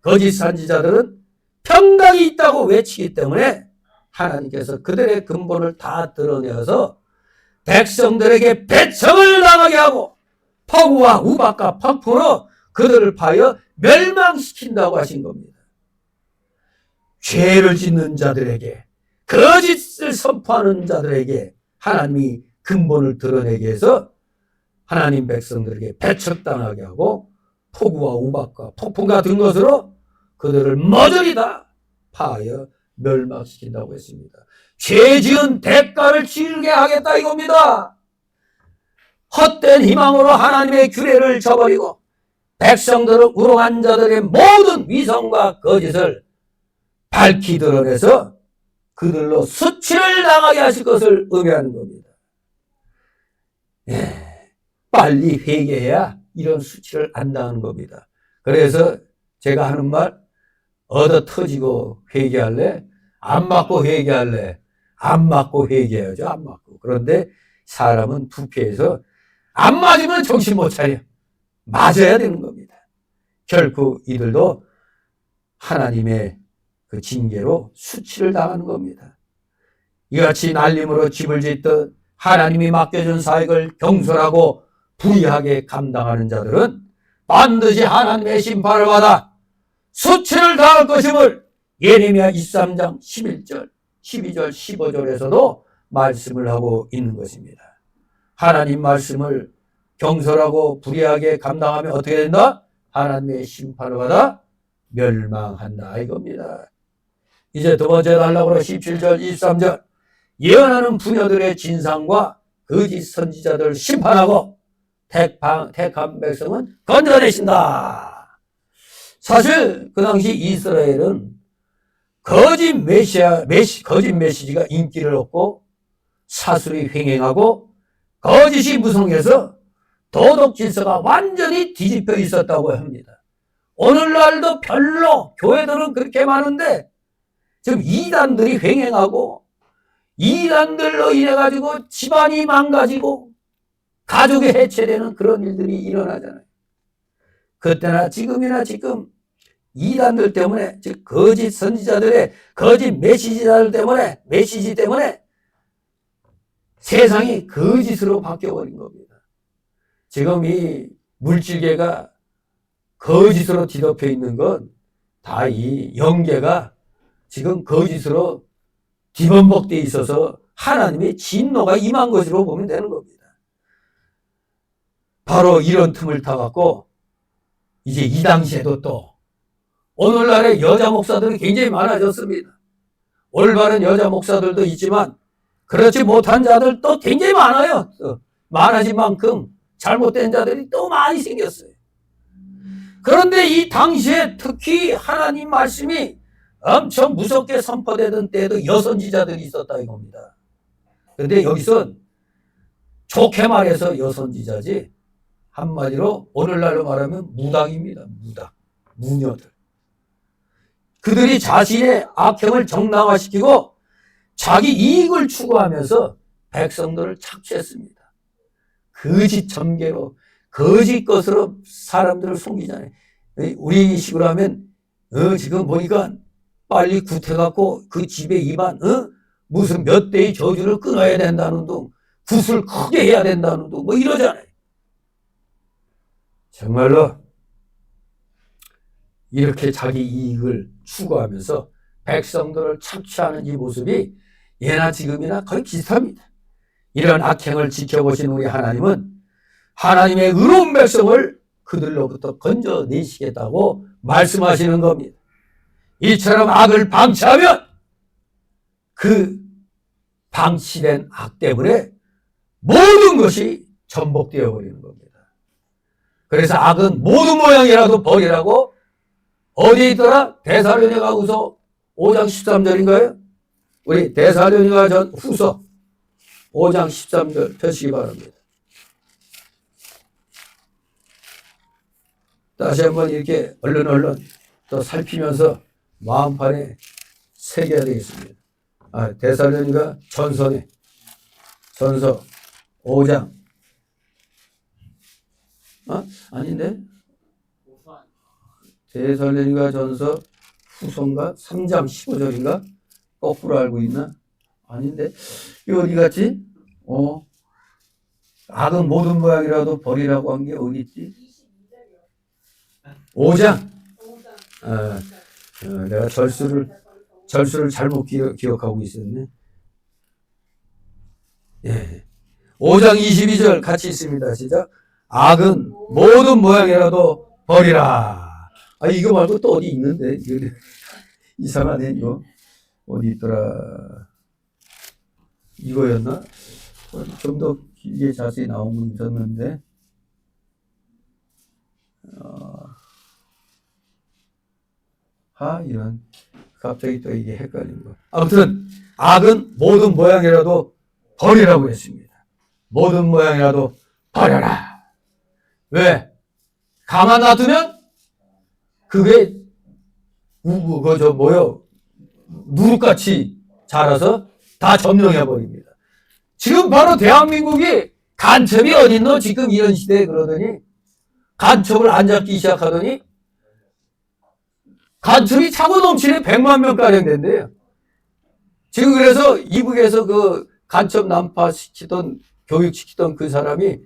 거짓 선지자들은 평강이 있다고 외치기 때문에 하나님께서 그들의 근본을 다 드러내어서 백성들에게 배척을 당하게 하고 폭우와 우박과 폭풍으로 그들을 파여 멸망시킨다고 하신 겁니다. 죄를 짓는 자들에게, 거짓을 선포하는 자들에게 하나님이 근본을 드러내게 해서 하나님 백성들에게 배척당하게 하고 폭우와 우박과 폭풍 같은 것으로 그들을 모조리 다 파하여 멸망시킨다고 했습니다. 죄 지은 대가를 치르게 하겠다 이겁니다. 헛된 희망으로 하나님의 규례를 저버리고 백성들을 우롱한 자들의 모든 위선과 거짓을 밝히 드러내서 그들로 수치를 당하게 하실 것을 의미하는 겁니다. 예, 빨리 회개해야 이런 수치를 안 당하는 겁니다. 그래서 제가 하는 말, 얻어 터지고 회개할래? 안 맞고 회개할래? 안 맞고 회개해야죠. 안 맞고. 그런데 사람은 부패해서 안 맞으면 정신 못 차려. 맞아야 되는 겁니다. 결국 이들도 하나님의 그 징계로 수치를 당하는 겁니다. 이같이 날림으로 집을 짓듯 하나님이 맡겨준 사역을 경솔하고 불의하게 감당하는 자들은 반드시 하나님의 심판을 받아 수치를 당할 것임을 예레미야 23장 11절, 12절, 15절에서도 말씀을 하고 있는 것입니다. 하나님 말씀을 경솔하고 불의하게 감당하면 어떻게 된다? 하나님의 심판을 받아 멸망한다 이겁니다. 이제 두 번째 달락으로 17절, 23절 예언하는 부녀들의 진상과 거짓 선지자들을 심판하고 택한 백성은 건져내신다. 사실 그 당시 이스라엘은 거짓 메시지가 인기를 얻고 사술이 횡행하고 거짓이 무성해서 도덕 질서가 완전히 뒤집혀 있었다고 합니다. 오늘날도 별로 교회들은 그렇게 많은데 지금 이단들이 횡행하고 이단들로 인해 가지고 집안이 망가지고 가족이 해체되는 그런 일들이 일어나잖아요. 그때나 지금이나 지금 이단들 때문에, 즉 거짓 선지자들의 거짓 메시지 때문에 세상이 거짓으로 바뀌어버린 겁니다. 지금 이 물질계가 거짓으로 뒤덮여 있는 건 다 이 영계가 지금 거짓으로 뒤범벅되어 있어서 하나님의 진노가 임한 것으로 보면 되는 겁니다. 바로 이런 틈을 타갖고 이제 이 당시에도 또 오늘날의 여자 목사들이 굉장히 많아졌습니다. 올바른 여자 목사들도 있지만 그렇지 못한 자들도 굉장히 많아요. 많아진 만큼 잘못된 자들이 또 많이 생겼어요. 그런데 이 당시에 특히 하나님 말씀이 엄청 무섭게 선포되던 때에도 여선지자들이 있었다 이겁니다. 그런데 여기선 좋게 말해서 여선지자지 한마디로 오늘날로 말하면 무당입니다. 무녀들. 그들이 자신의 악행을 정당화시키고 자기 이익을 추구하면서 백성들을 착취했습니다. 거짓 점괘로 거짓 것으로 사람들을 속이잖아요. 우리 식으로 하면 지금 보니까 빨리 구태갖고 그 집에 입안 무슨 몇 대의 저주를 끊어야 된다는 둥 굿을 크게 해야 된다는 둥 뭐 이러잖아요. 정말로 이렇게 자기 이익을 추구하면서 백성들을 착취하는 이 모습이 예나 지금이나 거의 비슷합니다. 이런 악행을 지켜보신 우리 하나님은 하나님의 의로운 백성을 그들로부터 건져내시겠다고 말씀하시는 겁니다. 이처럼 악을 방치하면 그 방치된 악 때문에 모든 것이 전복되어 버리는 겁니다. 그래서 악은 모든 모양이라도 버리라고 어디에 있더라? 데살로니가후서 5장 13절인가요? 우리 데살로니가 후서 5장 13절 펴시기 바랍니다. 다시 한번 이렇게 얼른 또 살피면서 마음판에 새겨야 되겠습니다. 데살로니가 전서 5장 아닌데? 데살로니가 전서 후서인가? 3장 15절인가? 거꾸로 알고 있나? 아닌데? 이거 어디 갔지? 악은 모든 모양이라도 버리라고 한 게 어디 있지? 5장. 내가 절수를 잘못 기억하고 있었네. 예. 5장 22절 같이 있습니다. 시작. 악은 모든 모양이라도 버리라. 이거 말고 또 어디 있는데? 이상하네, 이거. 어디 있더라? 이거였나? 좀 더 길게 자세히 나온 거 있었는데. 이런. 갑자기 또 이게 헷갈린 거. 아무튼, 악은 모든 모양이라도 버리라고 했습니다. 모든 모양이라도 버려라. 왜? 가만 놔두면, 그게, 누룩같이 자라서 다 점령해버립니다. 지금 바로 대한민국이 간첩이 어딨노? 지금 이런 시대에 그러더니, 간첩을 안 잡기 시작하더니, 간첩이 차고 넘치는 100만 명가량 된대요. 지금 그래서 이북에서 그 간첩 난파시키던, 교육시키던 그 사람이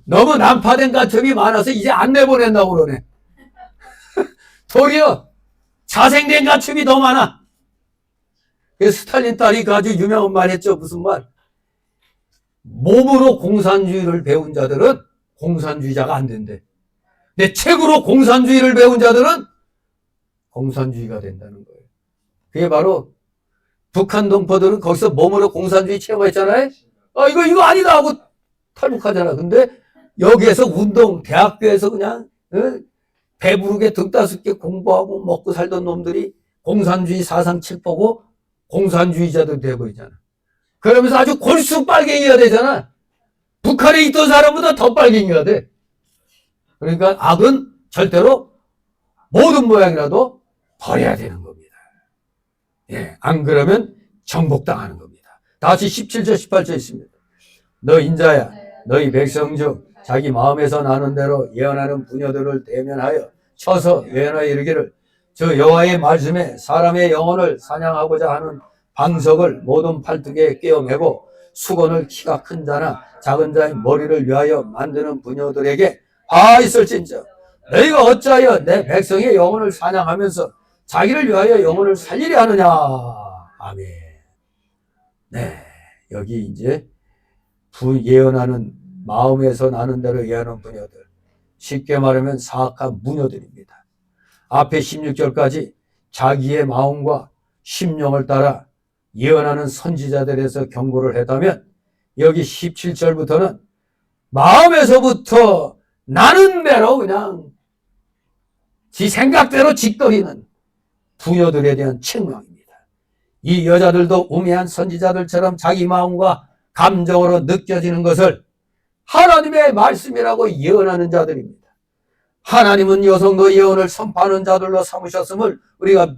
너무 난파된 간첩이 많아서 이제 안 내보낸다고 그러네. 도리어 자생된 간첩이 더 많아. 스탈린 딸이 그 아주 유명한 말 했죠. 무슨 말? 몸으로 공산주의를 배운 자들은 공산주의자가 안 된대. 근데 책으로 공산주의를 배운 자들은 공산주의가 된다는 거예요. 그게 바로 북한 동포들은 거기서 몸으로 공산주의 체험했잖아요. 이거 아니다 하고 탈북하잖아. 근데 여기에서 대학교에서 그냥 배부르게 등따숩게 공부하고 먹고 살던 놈들이 공산주의 사상 책 보고 공산주의자들 돼버리잖아. 그러면서 아주 골수 빨갱이가 되잖아. 북한에 있던 사람보다 더 빨갱이가 돼. 그러니까 악은 절대로 모든 모양이라도 버려야 되는 겁니다. 예, 안 그러면 정복당하는 겁니다. 다시 17절 18절 있습니다. 너 인자야 너희 백성 중 자기 마음에서 나는 대로 예언하는 부녀들을 대면하여 쳐서 예언하여 이르기를 저 여호와의 말씀에 사람의 영혼을 사냥하고자 하는 방석을 모든 팔뚝에 꿰어매고 수건을 키가 큰 자나 작은 자의 머리를 위하여 만드는 부녀들에게 있을진저 너희가 어찌하여 내 백성의 영혼을 사냥하면서 자기를 위하여 영혼을 살리려 하느냐. 아멘. 네, 여기 이제 예언하는 마음에서 나는 대로 예언하는 부녀들, 쉽게 말하면 사악한 무녀들입니다. 앞에 16절까지 자기의 마음과 심령을 따라 예언하는 선지자들에서 경고를 했다면 여기 17절부터는 마음에서부터 나는 대로 그냥 지 생각대로 짓거리는 부녀들에 대한 책망입니다. 이 여자들도 우매한 선지자들처럼 자기 마음과 감정으로 느껴지는 것을 하나님의 말씀이라고 예언하는 자들입니다. 하나님은 여성도 예언을 선포하는 자들로 삼으셨음을 우리가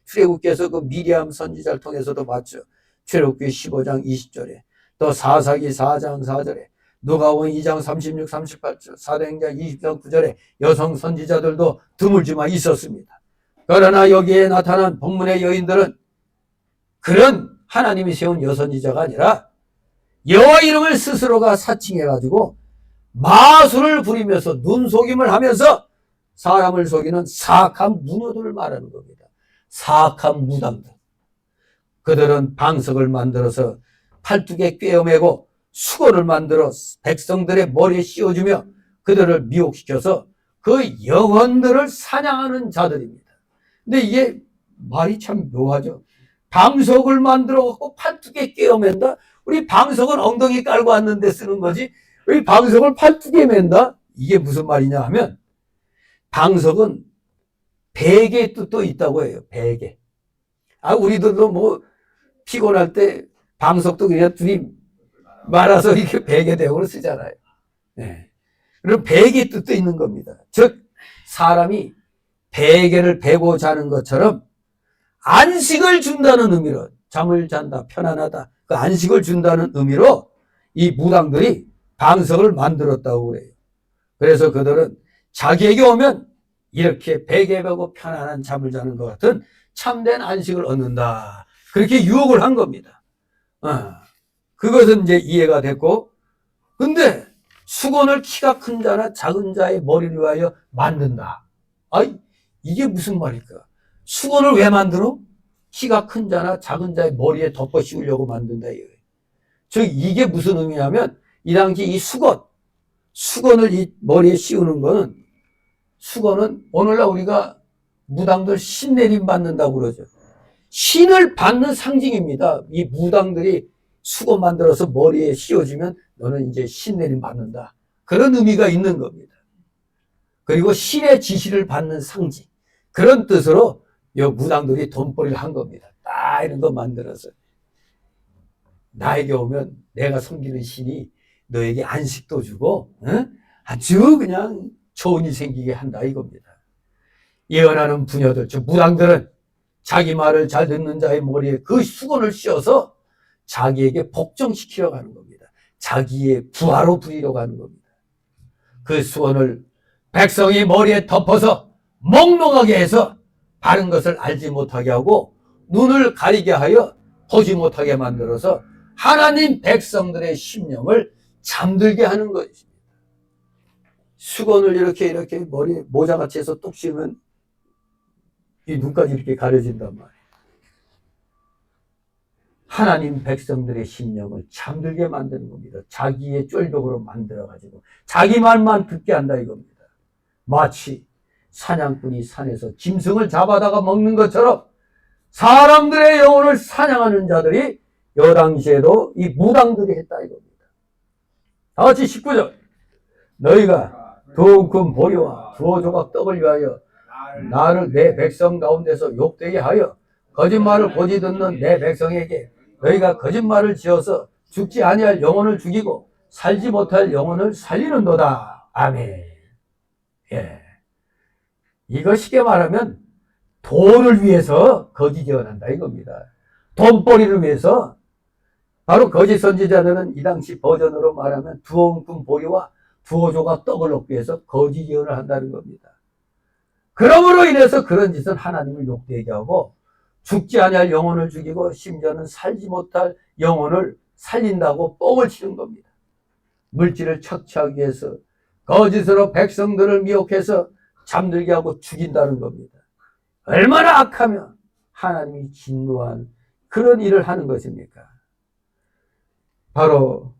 출애굽께서 그 미리암 선지자를 통해서도 봤죠. 출애굽기 15장 20절에 또 사사기 4장 4절에 누가복음 2장 36, 38절 사도행전 20장 9절에 여성 선지자들도 드물지만 있었습니다. 그러나 여기에 나타난 본문의 여인들은 그런 하나님이 세운 여선지자가 아니라 여호와 이름을 스스로가 사칭해가지고 마술을 부리면서 눈속임을 하면서 사람을 속이는 사악한 무녀들을 말하는 겁니다. 사악한 무당들. 그들은 방석을 만들어서 팔뚝에 꿰어매고 수건을 만들어 백성들의 머리에 씌워주며 그들을 미혹시켜서 그 영혼들을 사냥하는 자들입니다. 근데 이게 말이 참 묘하죠. 방석을 만들어 갖고 팔뚝에 꿰어맨다? 우리 방석은 엉덩이 깔고 왔는데 쓰는 거지 왜 방석을 팔뚝에 맨다? 이게 무슨 말이냐 하면 방석은 베개의 뜻도 있다고 해요. 베개. 우리들도 뭐 피곤할 때 방석도 그냥 둘이 말아서 이렇게 베개 대용으로 쓰잖아요. 네. 그럼 베개의 뜻도 있는 겁니다. 즉 사람이 베개를 베고 자는 것처럼 안식을 준다는 의미로 잠을 잔다, 편안하다. 그 안식을 준다는 의미로 이 무당들이 방석을 만들었다고 그래요. 그래서 그들은 자기에게 오면 이렇게 베개 베고 편안한 잠을 자는 것 같은 참된 안식을 얻는다. 그렇게 유혹을 한 겁니다. 그것은 이제 이해가 됐고, 근데 수건을 키가 큰 자나 작은 자의 머리를 위하여 만든다. 이게 무슨 말일까? 수건을 왜 만들어? 키가 큰 자나 작은 자의 머리에 덮어 씌우려고 만든다 이거예요. 즉 이게 무슨 의미냐면 이 당시 이 수건을 이 머리에 씌우는 거는 수건은 오늘날 우리가 무당들 신내림 받는다고 그러죠. 신을 받는 상징입니다. 이 무당들이 수건 만들어서 머리에 씌워주면 너는 이제 신내림 받는다. 그런 의미가 있는 겁니다. 그리고 신의 지시를 받는 상징. 그런 뜻으로 이 무당들이 돈벌이를 한 겁니다. 딱 이런 거 만들어서 나에게 오면 내가 섬기는 신이 너에게 안식도 주고 아주 그냥 좋은 일 생기게 한다 이겁니다. 예언하는 부녀들, 즉 무당들은 자기 말을 잘 듣는 자의 머리에 그 수건을 씌워서 자기에게 복종시키려고 하는 겁니다. 자기의 부하로 부리려고 하는 겁니다. 그 수건을 백성이 머리에 덮어서 몽롱하게 해서 바른 것을 알지 못하게 하고 눈을 가리게 하여 보지 못하게 만들어서 하나님 백성들의 심령을 잠들게 하는 것입니다. 수건을 이렇게 머리에 모자같이 해서 뚝 씌우면 이 눈까지 이렇게 가려진단 말이에요. 하나님 백성들의 심령을 잠들게 만드는 겁니다. 자기의 쫄벽으로 만들어가지고 자기 말만 듣게 한다 이겁니다. 마치 사냥꾼이 산에서 짐승을 잡아다가 먹는 것처럼 사람들의 영혼을 사냥하는 자들이 여 당시에도 이 무당들이 했다 이겁니다. 다 같이 19절. 너희가 두 움큼 보리와 두어 조각 떡을 위하여 나를 내 백성 가운데서 욕되게 하여 거짓말을 고지 듣는 내 백성에게 너희가 거짓말을 지어서 죽지 아니할 영혼을 죽이고 살지 못할 영혼을 살리는도다. 아멘. 예. 이거 쉽게 말하면 돈을 위해서 거짓 예언한다 이겁니다. 돈벌이를 위해서 바로 거짓 선지자들은 이 당시 버전으로 말하면 두어 움큼 보리와 두어 조각 떡을 얻기 위해서 거짓 예언을 한다는 겁니다. 그러므로 인해서 그런 짓은 하나님을 욕되게 하고 죽지 아니할 영혼을 죽이고 심지어는 살지 못할 영혼을 살린다고 뻥을 치는 겁니다. 물질을 착취하기 위해서 거짓으로 백성들을 미혹해서 잠들게 하고 죽인다는 겁니다. 얼마나 악하면 하나님이 진노한 그런 일을 하는 것입니까? 바로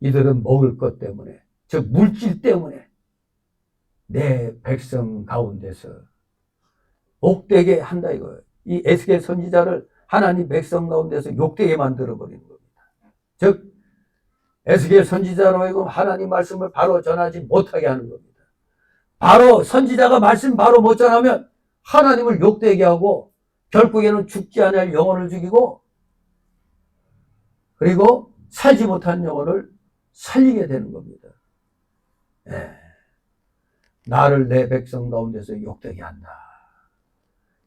이들은 먹을 것 때문에, 즉 물질 때문에 내 백성 가운데서 욕되게 한다 이거예요. 이 에스겔 선지자를 하나님 백성 가운데서 욕되게 만들어버리는 겁니다. 즉 에스겔 선지자로 하여금 하나님 말씀을 바로 전하지 못하게 하는 겁니다. 바로 선지자가 말씀 바로 못 전하면 하나님을 욕되게 하고 결국에는 죽지 않을 영혼을 죽이고 그리고 살지 못한 영혼을 살리게 되는 겁니다. 네. 나를 내 백성 가운데서 욕되게 한다.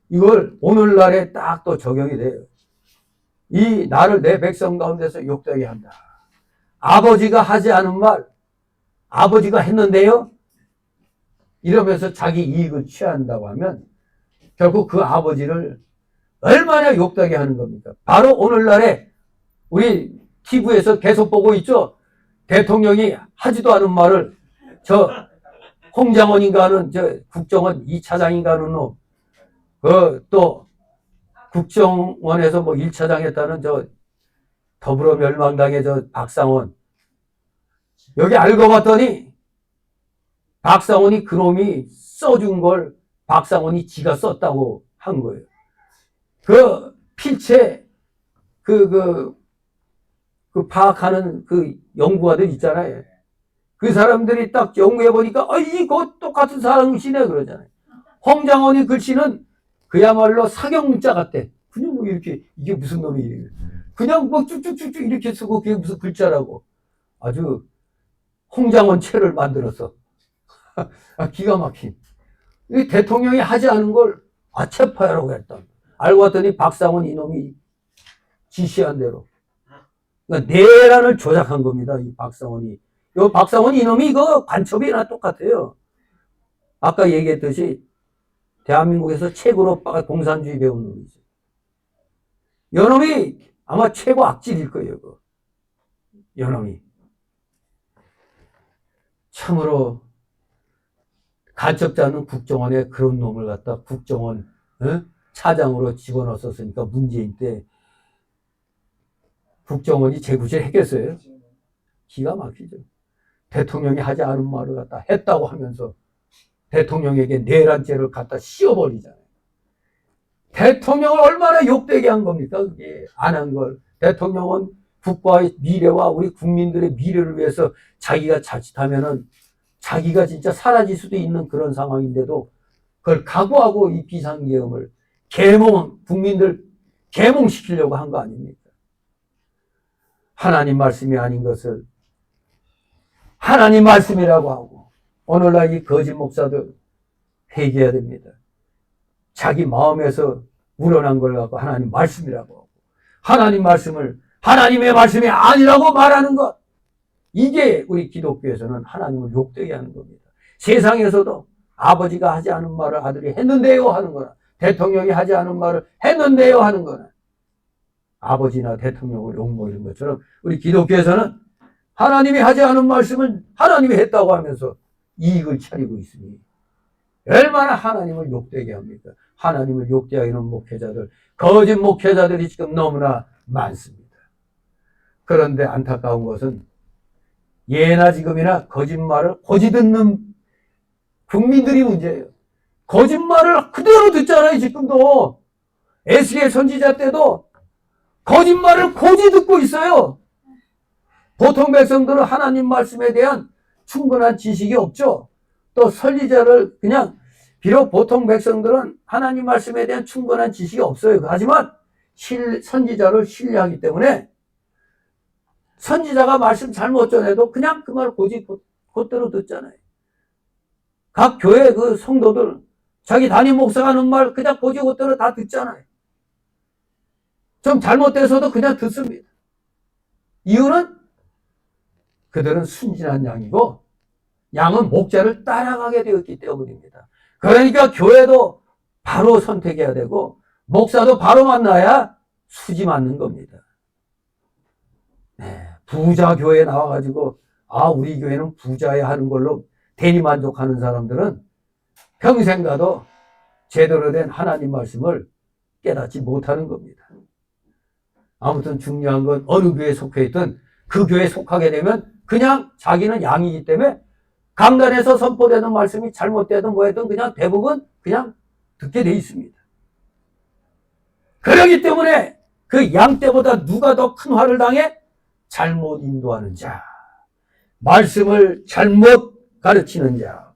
이걸 오늘날에 딱 또 적용이 돼요. 이 나를 내 백성 가운데서 욕되게 한다. 아버지가 하지 않은 말, 아버지가 했는데요. 이러면서 자기 이익을 취한다고 하면 결국 그 아버지를 얼마나 욕되게 하는 겁니까? 바로 오늘날에 우리 TV에서 계속 보고 있죠. 대통령이 하지도 않은 말을 홍장원인가 하는 저 국정원 2차장인가 하는 놈, 또 국정원에서 뭐 1차장 했다는 저 더불어멸망당의 저 박상원. 여기 알고 봤더니 박상원이 그놈이 써준 걸 박상원이 지가 썼다고 한 거예요. 그 필체 그 파악하는 그 연구가들 있잖아요. 그 사람들이 딱 연구해 보니까 이거 똑같은 사람이시네 그러잖아요. 홍장원이 글씨는 그야말로 사격 문자 같대. 그냥 뭐 이렇게 이게 무슨 놈이에요. 그냥 뭐 쭉쭉쭉쭉 이렇게 쓰고 그게 무슨 글자라고. 아주 홍장원 체를 만들어서 기가 막힌. 이 대통령이 하지 않은 걸 체포하라고 했다. 알고 봤더니 박상원 이놈이 지시한 대로. 그러니까 내란을 조작한 겁니다. 이 박상원이. 요 박상원 이놈이 이거 간첩이나 똑같아요. 아까 얘기했듯이 대한민국에서 최고로 공산주의 배운 놈이죠. 요놈이 아마 최고 악질일 거예요. 요놈이. 참으로 간첩자는 국정원에 그런 놈을 갖다 국정원 차장으로 집어넣었으니까 문재인 때 국정원이 재구실 했겠어요? 기가 막히죠. 대통령이 하지 않은 말을 갖다 했다고 하면서 대통령에게 내란죄를 갖다 씌워버리잖아요. 대통령을 얼마나 욕되게 한 겁니까? 그게 안 한 걸. 대통령은 국가의 미래와 우리 국민들의 미래를 위해서 자기가 자칫하면은 자기가 진짜 사라질 수도 있는 그런 상황인데도 그걸 각오하고 이 비상계엄을 국민들 계몽시키려고 한 거 아닙니까? 하나님 말씀이 아닌 것을 하나님 말씀이라고 하고, 오늘날 이 거짓 목사들 회개해야 됩니다. 자기 마음에서 우러난 걸 갖고 하나님 말씀이라고 하고, 하나님 말씀을 하나님의 말씀이 아니라고 말하는 것, 이게 우리 기독교에서는 하나님을 욕되게 하는 겁니다. 세상에서도 아버지가 하지 않은 말을 아들이 했는데요 하는 거나, 대통령이 하지 않은 말을 했는데요 하는 거나, 아버지나 대통령을 욕먹이는 것처럼 우리 기독교에서는 하나님이 하지 않은 말씀을 하나님이 했다고 하면서 이익을 차리고 있으니 얼마나 하나님을 욕되게 합니까? 하나님을 욕되게 하는 목회자들, 거짓 목회자들이 지금 너무나 많습니다. 그런데 안타까운 것은 예나 지금이나 거짓말을 고지 듣는 국민들이 문제예요. 거짓말을 그대로 듣잖아요. 지금도 에스겔 선지자 때도 거짓말을 고지 듣고 있어요. 보통 백성들은 하나님 말씀에 대한 충분한 지식이 없죠. 또 선지자를 그냥, 비록 보통 백성들은 하나님 말씀에 대한 충분한 지식이 없어요. 하지만 선지자를 신뢰하기 때문에 선지자가 말씀 잘못 전해도 그냥 그 말 고지 곧대로 듣잖아요. 각 교회 그 성도들 자기 담임 목사가 하는 말 그냥 고지 곧대로 다 듣잖아요. 좀 잘못돼서도 그냥 듣습니다. 이유는 그들은 순진한 양이고 양은 목자를 따라가게 되었기 때문입니다. 그러니까 교회도 바로 선택해야 되고 목사도 바로 만나야 수지 맞는 겁니다. 네, 부자 교회에 나와가지고 우리 교회는 부자야 하는 걸로 대리만족하는 사람들은 평생 가도 제대로 된 하나님 말씀을 깨닫지 못하는 겁니다. 아무튼 중요한 건 어느 교회에 속해 있든 그 교회에 속하게 되면 그냥 자기는 양이기 때문에 강단에서 선포되는 말씀이 잘못되든 뭐했든 그냥 대부분 그냥 듣게 돼 있습니다. 그렇기 때문에 그 양 때보다 누가 더 큰 화를 당해? 잘못 인도하는 자, 말씀을 잘못 가르치는 자,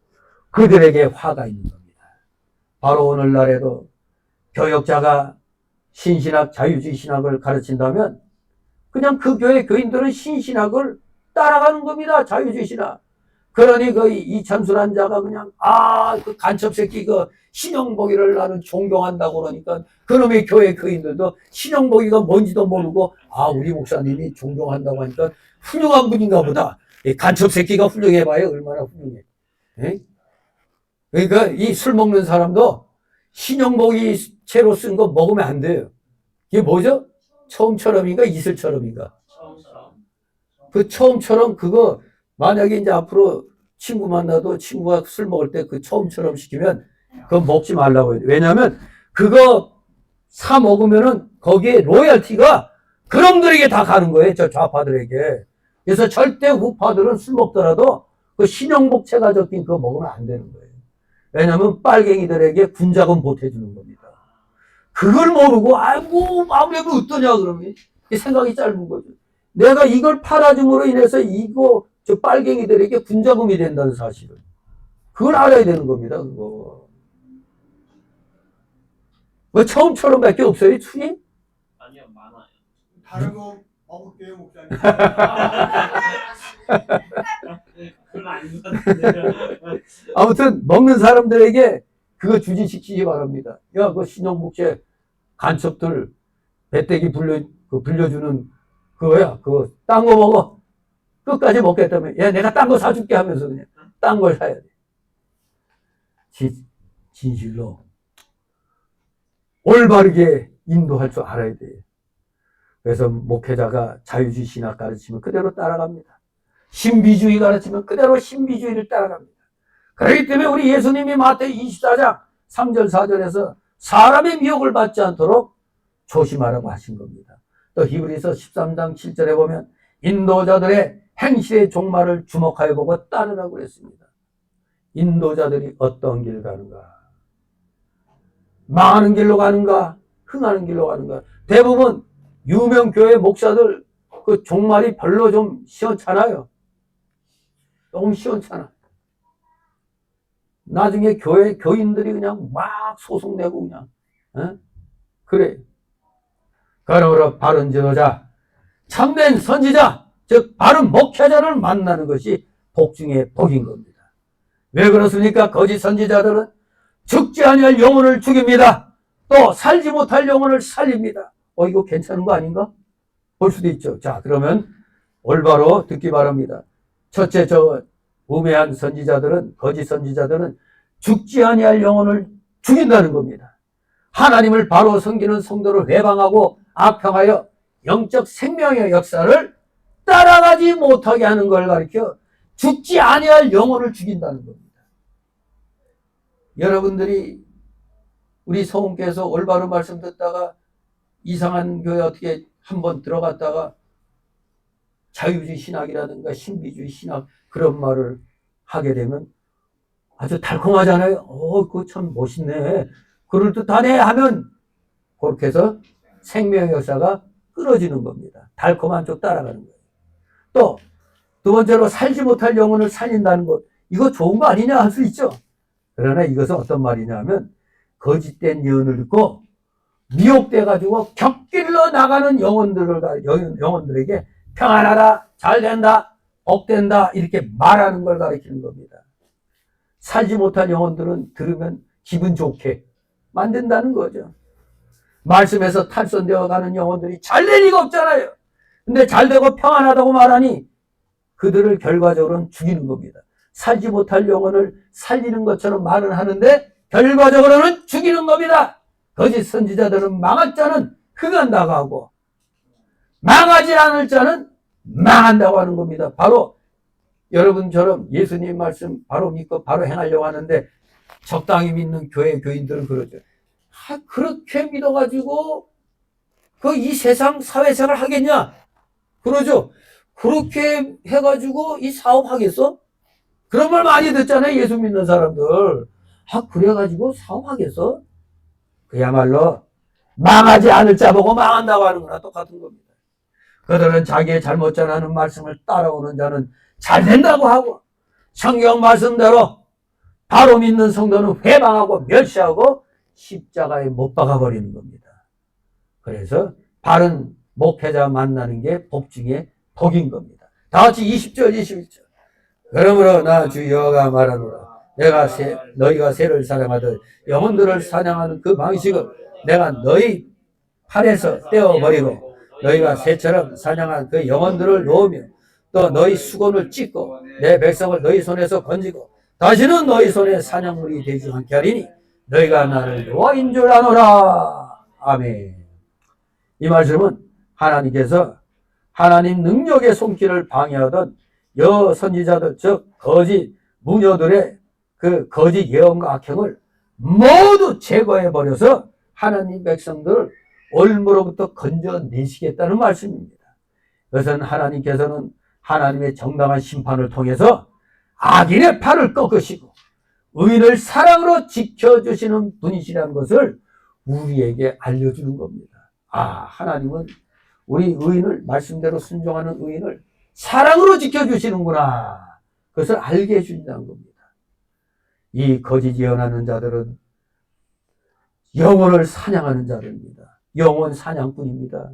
그들에게 화가 있는 겁니다. 바로 오늘날에도 교역자가 신신학, 자유주의 신학을 가르친다면 그냥 그 교회 교인들은 신신학을 따라가는 겁니다. 자유주의 신학. 그러니 그 이찬순한 자가 그냥 그 간첩 새끼 그 신용보기를 나는 존경한다고 그러니까 그놈의 교회 교인들도 신용보기가 뭔지도 모르고 우리 목사님이 존경한다고 하니까 훌륭한 분인가 보다. 이 간첩 새끼가 훌륭해봐요. 얼마나 훌륭해. 에? 그러니까 이 술 먹는 사람도 신용보기 채로 쓴 거 먹으면 안 돼요. 이게 뭐죠? 처음처럼인가 이슬처럼인가? 처음처럼. 그 처음처럼 그거 만약에 이제 앞으로 친구 만나도 친구가 술 먹을 때 그 처음처럼 시키면 그거 먹지 말라고 해요. 왜냐하면 그거 사 먹으면은 거기에 로열티가 그놈들에게 다 가는 거예요. 저 좌파들에게. 그래서 절대 우파들은 술 먹더라도 그 신용복채가 적힌 그거 먹으면 안 되는 거예요. 왜냐하면 빨갱이들에게 군자금 보태주는 겁니다. 그걸 모르고 아이고 아무래도 어떠냐 그러면 생각이 짧은 거죠. 내가 이걸 팔아줌으로 인해서 이거 저 빨갱이들에게 군자금이 된다는 사실을 그걸 알아야 되는 겁니다. 그거 뭐 처음처럼 밖에 없어요, 추님? 아니요, 많아요. 다른 거 먹을게요, 목사님. 그건 아닌 것 같은데요. 아무튼 먹는 사람들에게 그거 주지시키기 바랍니다. 야, 그 신용복채 간첩들 배때기 불려주는 그거야. 그거 딴 거 먹어. 끝까지 먹겠다면 야, 내가 딴 거 사줄게 하면서 그냥 딴 걸 사야 돼. 진실로 올바르게 인도할 줄 알아야 돼요. 그래서 목회자가 자유주의 신학 가르치면 그대로 따라갑니다. 신비주의 가르치면 그대로 신비주의를 따라갑니다. 그렇기 때문에 우리 예수님이 마태복음 24장 3절 4절에서 사람의 미혹을 받지 않도록 조심하라고 하신 겁니다. 또 히브리서 13장 7절에 보면 인도자들의 행실의 종말을 주목하여 보고 따르라고 했습니다. 인도자들이 어떤 길 가는가? 망하는 길로 가는가? 흥하는 길로 가는가? 대부분 유명 교회 목사들 그 종말이 별로 좀 시원찮아요. 조금 시원찮아. 나중에 교회 교인들이 그냥 막 소송내고 그냥 그래. 그러므로 바른 지도자, 참된 선지자, 즉 바른 목회자를 만나는 것이 복 중에 복인 겁니다. 왜 그렇습니까? 거짓 선지자들은 죽지 아니할 영혼을 죽입니다. 또 살지 못할 영혼을 살립니다. 이거 괜찮은 거 아닌가? 볼 수도 있죠. 자, 그러면 올바로 듣기 바랍니다. 첫째, 우매한 선지자들은, 거짓 선지자들은 죽지 아니할 영혼을 죽인다는 겁니다. 하나님을 바로 섬기는 성도를 회방하고 악평하여 영적 생명의 역사를 따라가지 못하게 하는 걸 가리켜 죽지 아니할 영혼을 죽인다는 겁니다. 여러분들이 우리 성우께서 올바른 말씀 듣다가 이상한 교회 어떻게 한번 들어갔다가 자유주의 신학이라든가 신비주의 신학 그런 말을 하게 되면 아주 달콤하잖아요. 그거 참 멋있네. 그럴듯하네 하면 그렇게 해서 생명의 역사가 끊어지는 겁니다. 달콤한 쪽 따라가는 거예요. 또 두 번째로 살지 못할 영혼을 살린다는 것. 이거 좋은 거 아니냐 할 수 있죠. 그러나 이것은 어떤 말이냐 하면 거짓된 예언을 듣고 미혹돼가지고 격길로 나가는 영혼들에게 평안하다, 잘된다, 복된다 이렇게 말하는 걸 가리키는 겁니다. 살지 못한 영혼들은 들으면 기분 좋게 만든다는 거죠. 말씀에서 탈선되어 가는 영혼들이 잘될 리가 없잖아요. 근데 잘되고 평안하다고 말하니 그들을 결과적으로는 죽이는 겁니다. 살지 못할 영혼을 살리는 것처럼 말은 하는데 결과적으로는 죽이는 겁니다. 거짓 선지자들은 망할 자는 흥한다고 하고 망하지 않을 자는 망한다고 하는 겁니다. 바로 여러분처럼 예수님 말씀 바로 믿고 바로 행하려고 하는데 적당히 믿는 교회 교인들은 그러죠. 그렇게 믿어가지고 이 세상 사회생활 하겠냐? 그러죠. 그렇게 해가지고 이 사업 하겠어? 그런 말 많이 듣잖아요. 예수 믿는 사람들. 그래가지고 사업하겠어? 그야말로 망하지 않을 자 보고 망한다고 하는 거나 똑같은 겁니다. 그들은 자기의 잘못 전하는 말씀을 따라오는 자는 잘 된다고 하고 성경 말씀대로 바로 믿는 성도는 회방하고 멸시하고 십자가에 못 박아버리는 겁니다. 그래서 바른 목회자 만나는 게 복 중에 복인 겁니다. 다 같이 20절 21절. 그러므로 나 주 여호와가 말하노라. 내가 너희가 새를 사랑하듯 영혼들을 사냥하는 그 방식을 내가 너희 팔에서 떼어버리고 너희가 새처럼 사냥한 그 영혼들을 놓으며 또 너희 수건을 찢고 내 백성을 너희 손에서 건지고 다시는 너희 손에 사냥물이 되지 않게 하리니 너희가 나를 여호와인 줄 아노라. 아멘. 이 말씀은 하나님께서 하나님 능력의 손길을 방해하던 선지자들 즉 거짓 무녀들의 그 거짓 예언과 악행을 모두 제거해 버려서 하나님 백성들을 올무로부터 건져내시겠다는 말씀입니다. 그것은 하나님께서는 하나님의 정당한 심판을 통해서 악인의 팔을 꺾으시고 의인을 사랑으로 지켜주시는 분이시라는 것을 우리에게 알려주는 겁니다. 하나님은 우리 의인을, 말씀대로 순종하는 의인을 사랑으로 지켜주시는구나. 그것을 알게 해준다는 겁니다. 이 거짓 예언하는 자들은 영혼을 사냥하는 자들입니다. 영혼 사냥꾼입니다.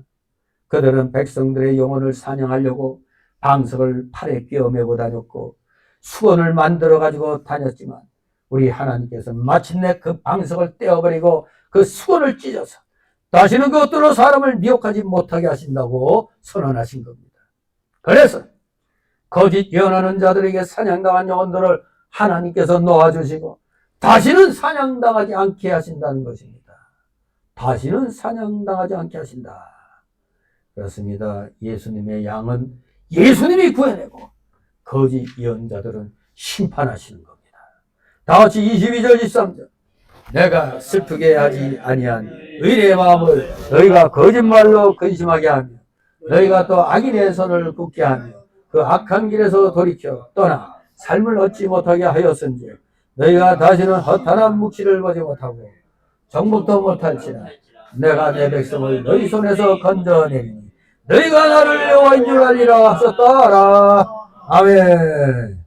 그들은 백성들의 영혼을 사냥하려고 방석을 팔에 끼어매고 다녔고 수건을 만들어 가지고 다녔지만 우리 하나님께서 마침내 그 방석을 떼어버리고 그 수건을 찢어서 다시는 그것들로 사람을 미혹하지 못하게 하신다고 선언하신 겁니다. 그래서 거짓 예언하는 자들에게 사냥당한 영혼들을 하나님께서 놓아주시고 다시는 사냥당하지 않게 하신다는 것입니다. 다시는 사냥당하지 않게 하신다. 그렇습니다. 예수님의 양은 예수님이 구해내고 거짓 예언자들은 심판하시는 겁니다. 다같이 22절 23절 내가 슬프게 하지 아니한 의인의 마음을 너희가 거짓말로 근심하게 하며 너희가 또 악인의 손을 굳게 하며 그 악한 길에서 돌이켜 떠나 삶을 얻지 못하게 하였은지 너희가 다시는 허탄한 묵시를 보지 못하고 정복도 못할지라 내가 내 백성을 너희 손에서 건져내리니 너희가 나를 여호와인 줄 알리라 하셨다라. 아멘.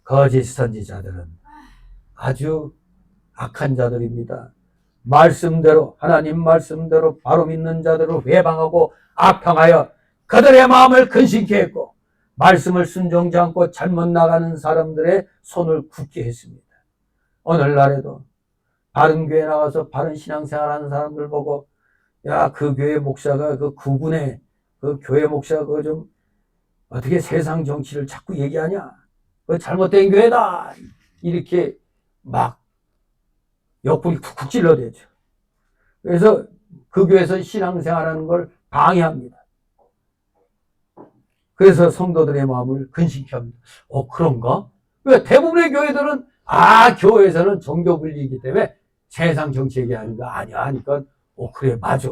거짓 선지자들은 아주 악한 자들입니다. 말씀대로, 하나님 말씀대로 바로 믿는 자들을 회방하고 악평하여 그들의 마음을 근심케 했고 말씀을 순종지 않고 잘못 나가는 사람들의 손을 굳게 했습니다. 오늘날에도 바른 교회 나가서 바른 신앙생활하는 사람들 보고 야, 그 교회 목사가 그 구분에 그 교회 목사가 그 좀 어떻게 세상 정치를 자꾸 얘기하냐? 그 잘못된 교회다. 이렇게 막 옆구리 쿡쿡 찔러대죠. 그래서 그 교회에서 신앙생활하는 걸 방해합니다. 그래서 성도들의 마음을 근심케 합니다. 그런가? 왜 대부분의 교회들은 교회에서는 종교 분리이기 때문에 세상 정치 얘기하는 거 아니야 하니까 그래 맞아.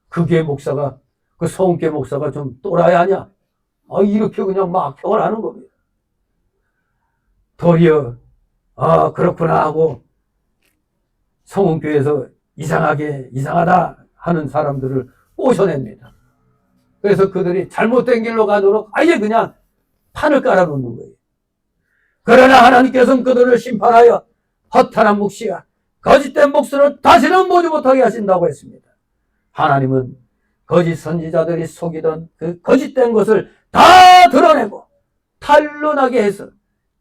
그 교회 목사가 그 서운교회 목사가 좀 또라이 아니야? 이렇게 그냥 막 평을 하는 겁니다. 도리어 그렇구나 하고 성운교회에서 이상하다 하는 사람들을 꼬셔냅니다. 그래서 그들이 잘못된 길로 가도록 아예 그냥 판을 깔아놓는 거예요. 그러나 하나님께서는 그들을 심판하여 허탄한 묵시와 거짓된 목소리를 다시는 보지 못하게 하신다고 했습니다. 하나님은 거짓 선지자들이 속이던 그 거짓된 것을 다 드러내고 탄로나게 해서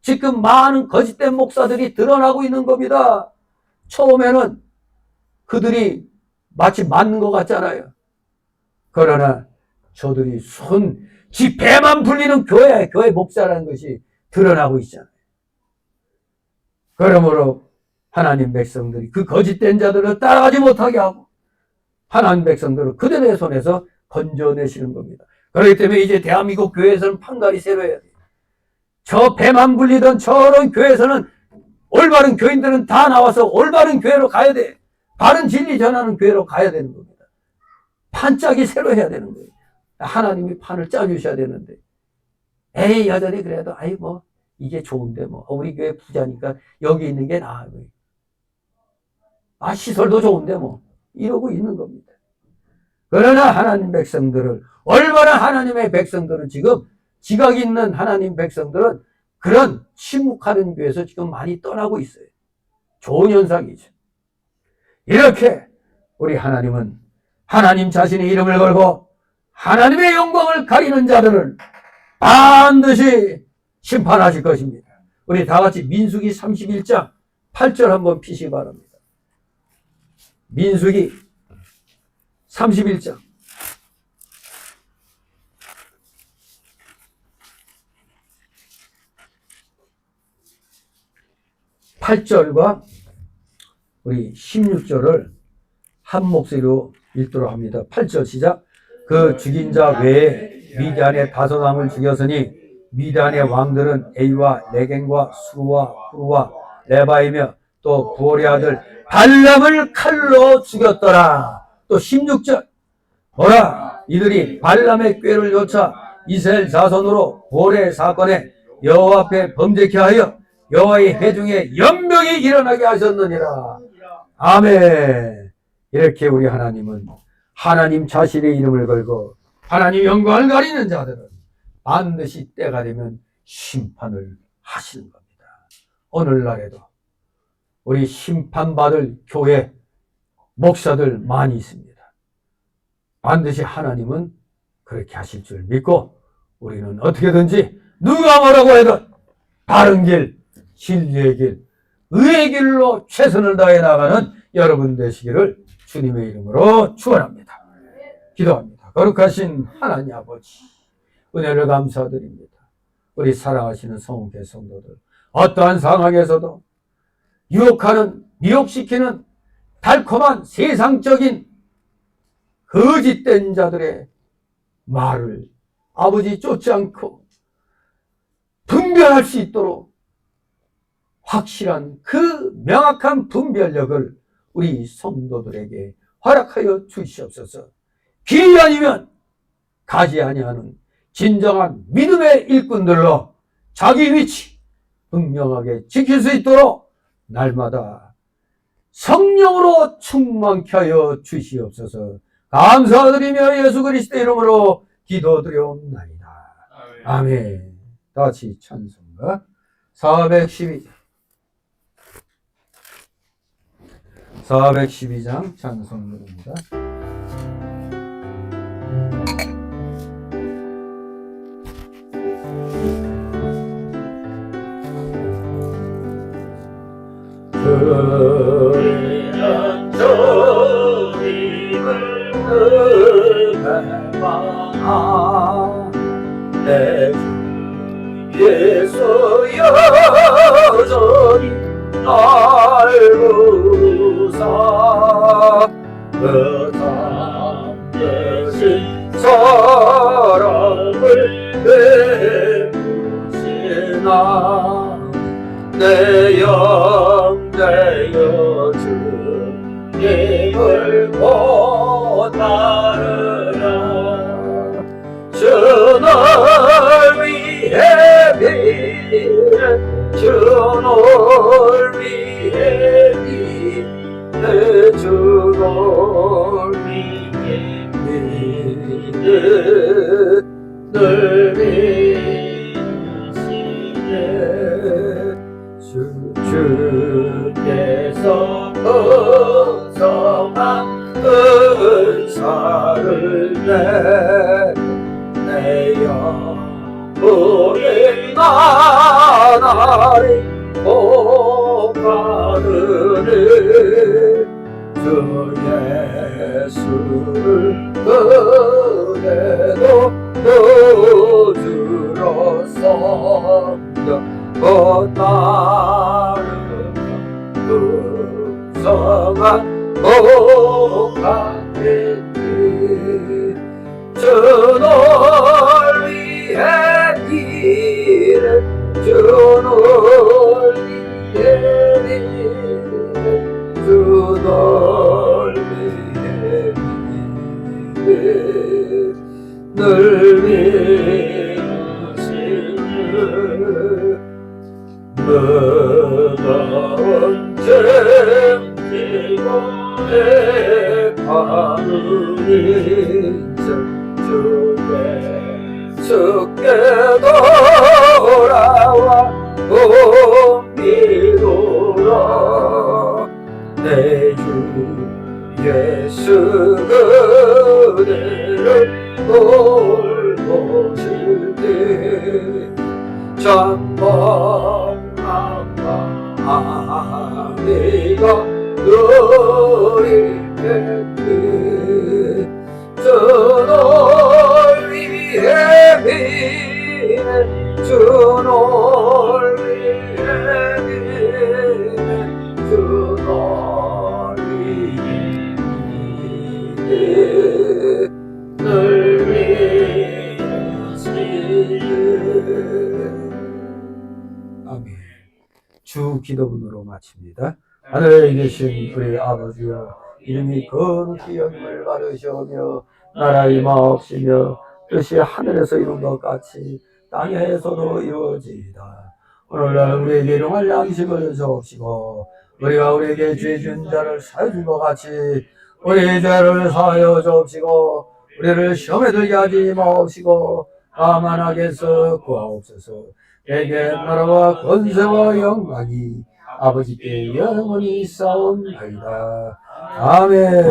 지금 많은 거짓된 목사들이 드러나고 있는 겁니다. 처음에는 그들이 마치 맞는 것 같잖아요. 그러나 저들이 지 배만 불리는 교회 목사라는 것이 드러나고 있잖아요. 그러므로 하나님 백성들이 그 거짓된 자들을 따라가지 못하게 하고 하나님 백성들을 그들의 손에서 건져내시는 겁니다. 그렇기 때문에 이제 대한민국 교회에서는 판가리 새로 해야 돼요. 저 배만 불리던 저런 교회에서는 올바른 교인들은 다 나와서 올바른 교회로 가야 돼. 바른 진리 전하는 교회로 가야 되는 겁니다. 판짝이 새로 해야 되는 거예요. 하나님이 판을 짜주셔야 되는데 여전히 그래도 이게 좋은데 우리 교회 부자니까 여기 있는 게 나아. 시설도 좋은데 이러고 있는 겁니다. 그러나 하나님 백성들을 올바른 하나님의 백성들은 지금 지각 있는 하나님 백성들은 그런 침묵하는 교회에서 지금 많이 떠나고 있어요. 좋은 현상이죠. 이렇게 우리 하나님은 하나님 자신의 이름을 걸고 하나님의 영광을 가리는 자들을 반드시 심판하실 것입니다. 우리 다 같이 민수기 31장 8절 한번 피시기 바랍니다. 민수기 31장 8절과 우리 16절을 한 목소리로 읽도록 합니다. 8절 시작. 그 죽인 자 외에 미디안의 다소남을 죽였으니 미단의 왕들은 에이와 레겐과 수루와 후루와 레바이며 또 부올의 아들 발람을 칼로 죽였더라. 또 16절 보라, 이들이 발람의 꾀를 쫓아 이스라엘 자손으로 부올의 사건에 여호와 앞에 범죄케 하여 여호와의 회중에 연병이 일어나게 하셨느니라. 아멘. 이렇게 우리 하나님은 하나님 자신의 이름을 걸고 하나님 영광을 가리는 자들은 반드시 때가 되면 심판을 하시는 겁니다. 오늘날에도 우리 심판받을 교회 목사들 많이 있습니다. 반드시 하나님은 그렇게 하실 줄 믿고 우리는 어떻게든지 누가 뭐라고 해도 바른 길, 진리의 길, 의의 길로 최선을 다해 나가는 여러분 되시기를 주님의 이름으로 축원합니다. 기도합니다. 거룩하신 하나님 아버지, 은혜를 감사드립니다. 우리 사랑하시는 성교 성도들, 어떠한 상황에서도 유혹하는, 미혹시키는 달콤한 세상적인 거짓된 자들의 말을 아버지 쫓지 않고 분별할 수 있도록 확실한 그 명확한 분별력을 우리 성도들에게 허락하여 주시옵소서. 비 아니면 가지 아니하는 진정한 믿음의 일꾼들로 자기 위치 분명하게 지킬 수 있도록 날마다 성령으로 충만케 하여 주시옵소서. 감사드리며 예수 그리스도의 이름으로 기도드려옵나이다. 아멘. 다같이 찬송가 412장 찬송입니다. 그는 주님을 그대만아 내 주 예수 여전히 날 부사 그 참되신 사랑을 베푸시나 내 영대여 주님을 못 따르라. 주를 위해 비는 주를 위해 비는 주를 위해 비는 늘 믿으시네. 주께서 풍성한 은사를 내 영혼의 나날이 복받으니 주 예수를 그대도 구주로 섬겨 따르며 풍성한 복받으니 주를 위해 비는 주를 위해 비는 주를 위해 비는 늘 믿으시는 무거운 짐지고 내 하늘인 주께 돌아와 봄비로라. 내 주 예수 그대를 돌보실 때 전복나가 네가 누리겠네. 주를 위해 비는 주를 위해 비는 주를 위해 비는 늘 믿으시네. 주 기도문으로 마칩니다. 하늘에 계신 우리 아버지여, 이름이 거룩히 여김을 받으시오며 나라의 마옵시며 뜻이 하늘에서 이룬 것 같이 땅에서도 이루어지이다. 오늘날 우리에게 일용할 양식을 주옵시고 우리가 우리에게 죄 지은 자를 사하여 준 것 같이 우리의 죄를 사하여 주옵시고 우리를 시험에 들게 하지 마옵시고 다만 악에서 구하옵소서. 내게 나라와 권세와 영광이 아버지께 영원히 싸움나이다. 아멘.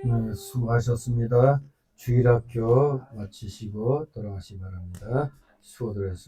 네, 수고하셨습니다. 주일학교 마치시고 돌아가시기 바랍니다. 수고들 했습니다.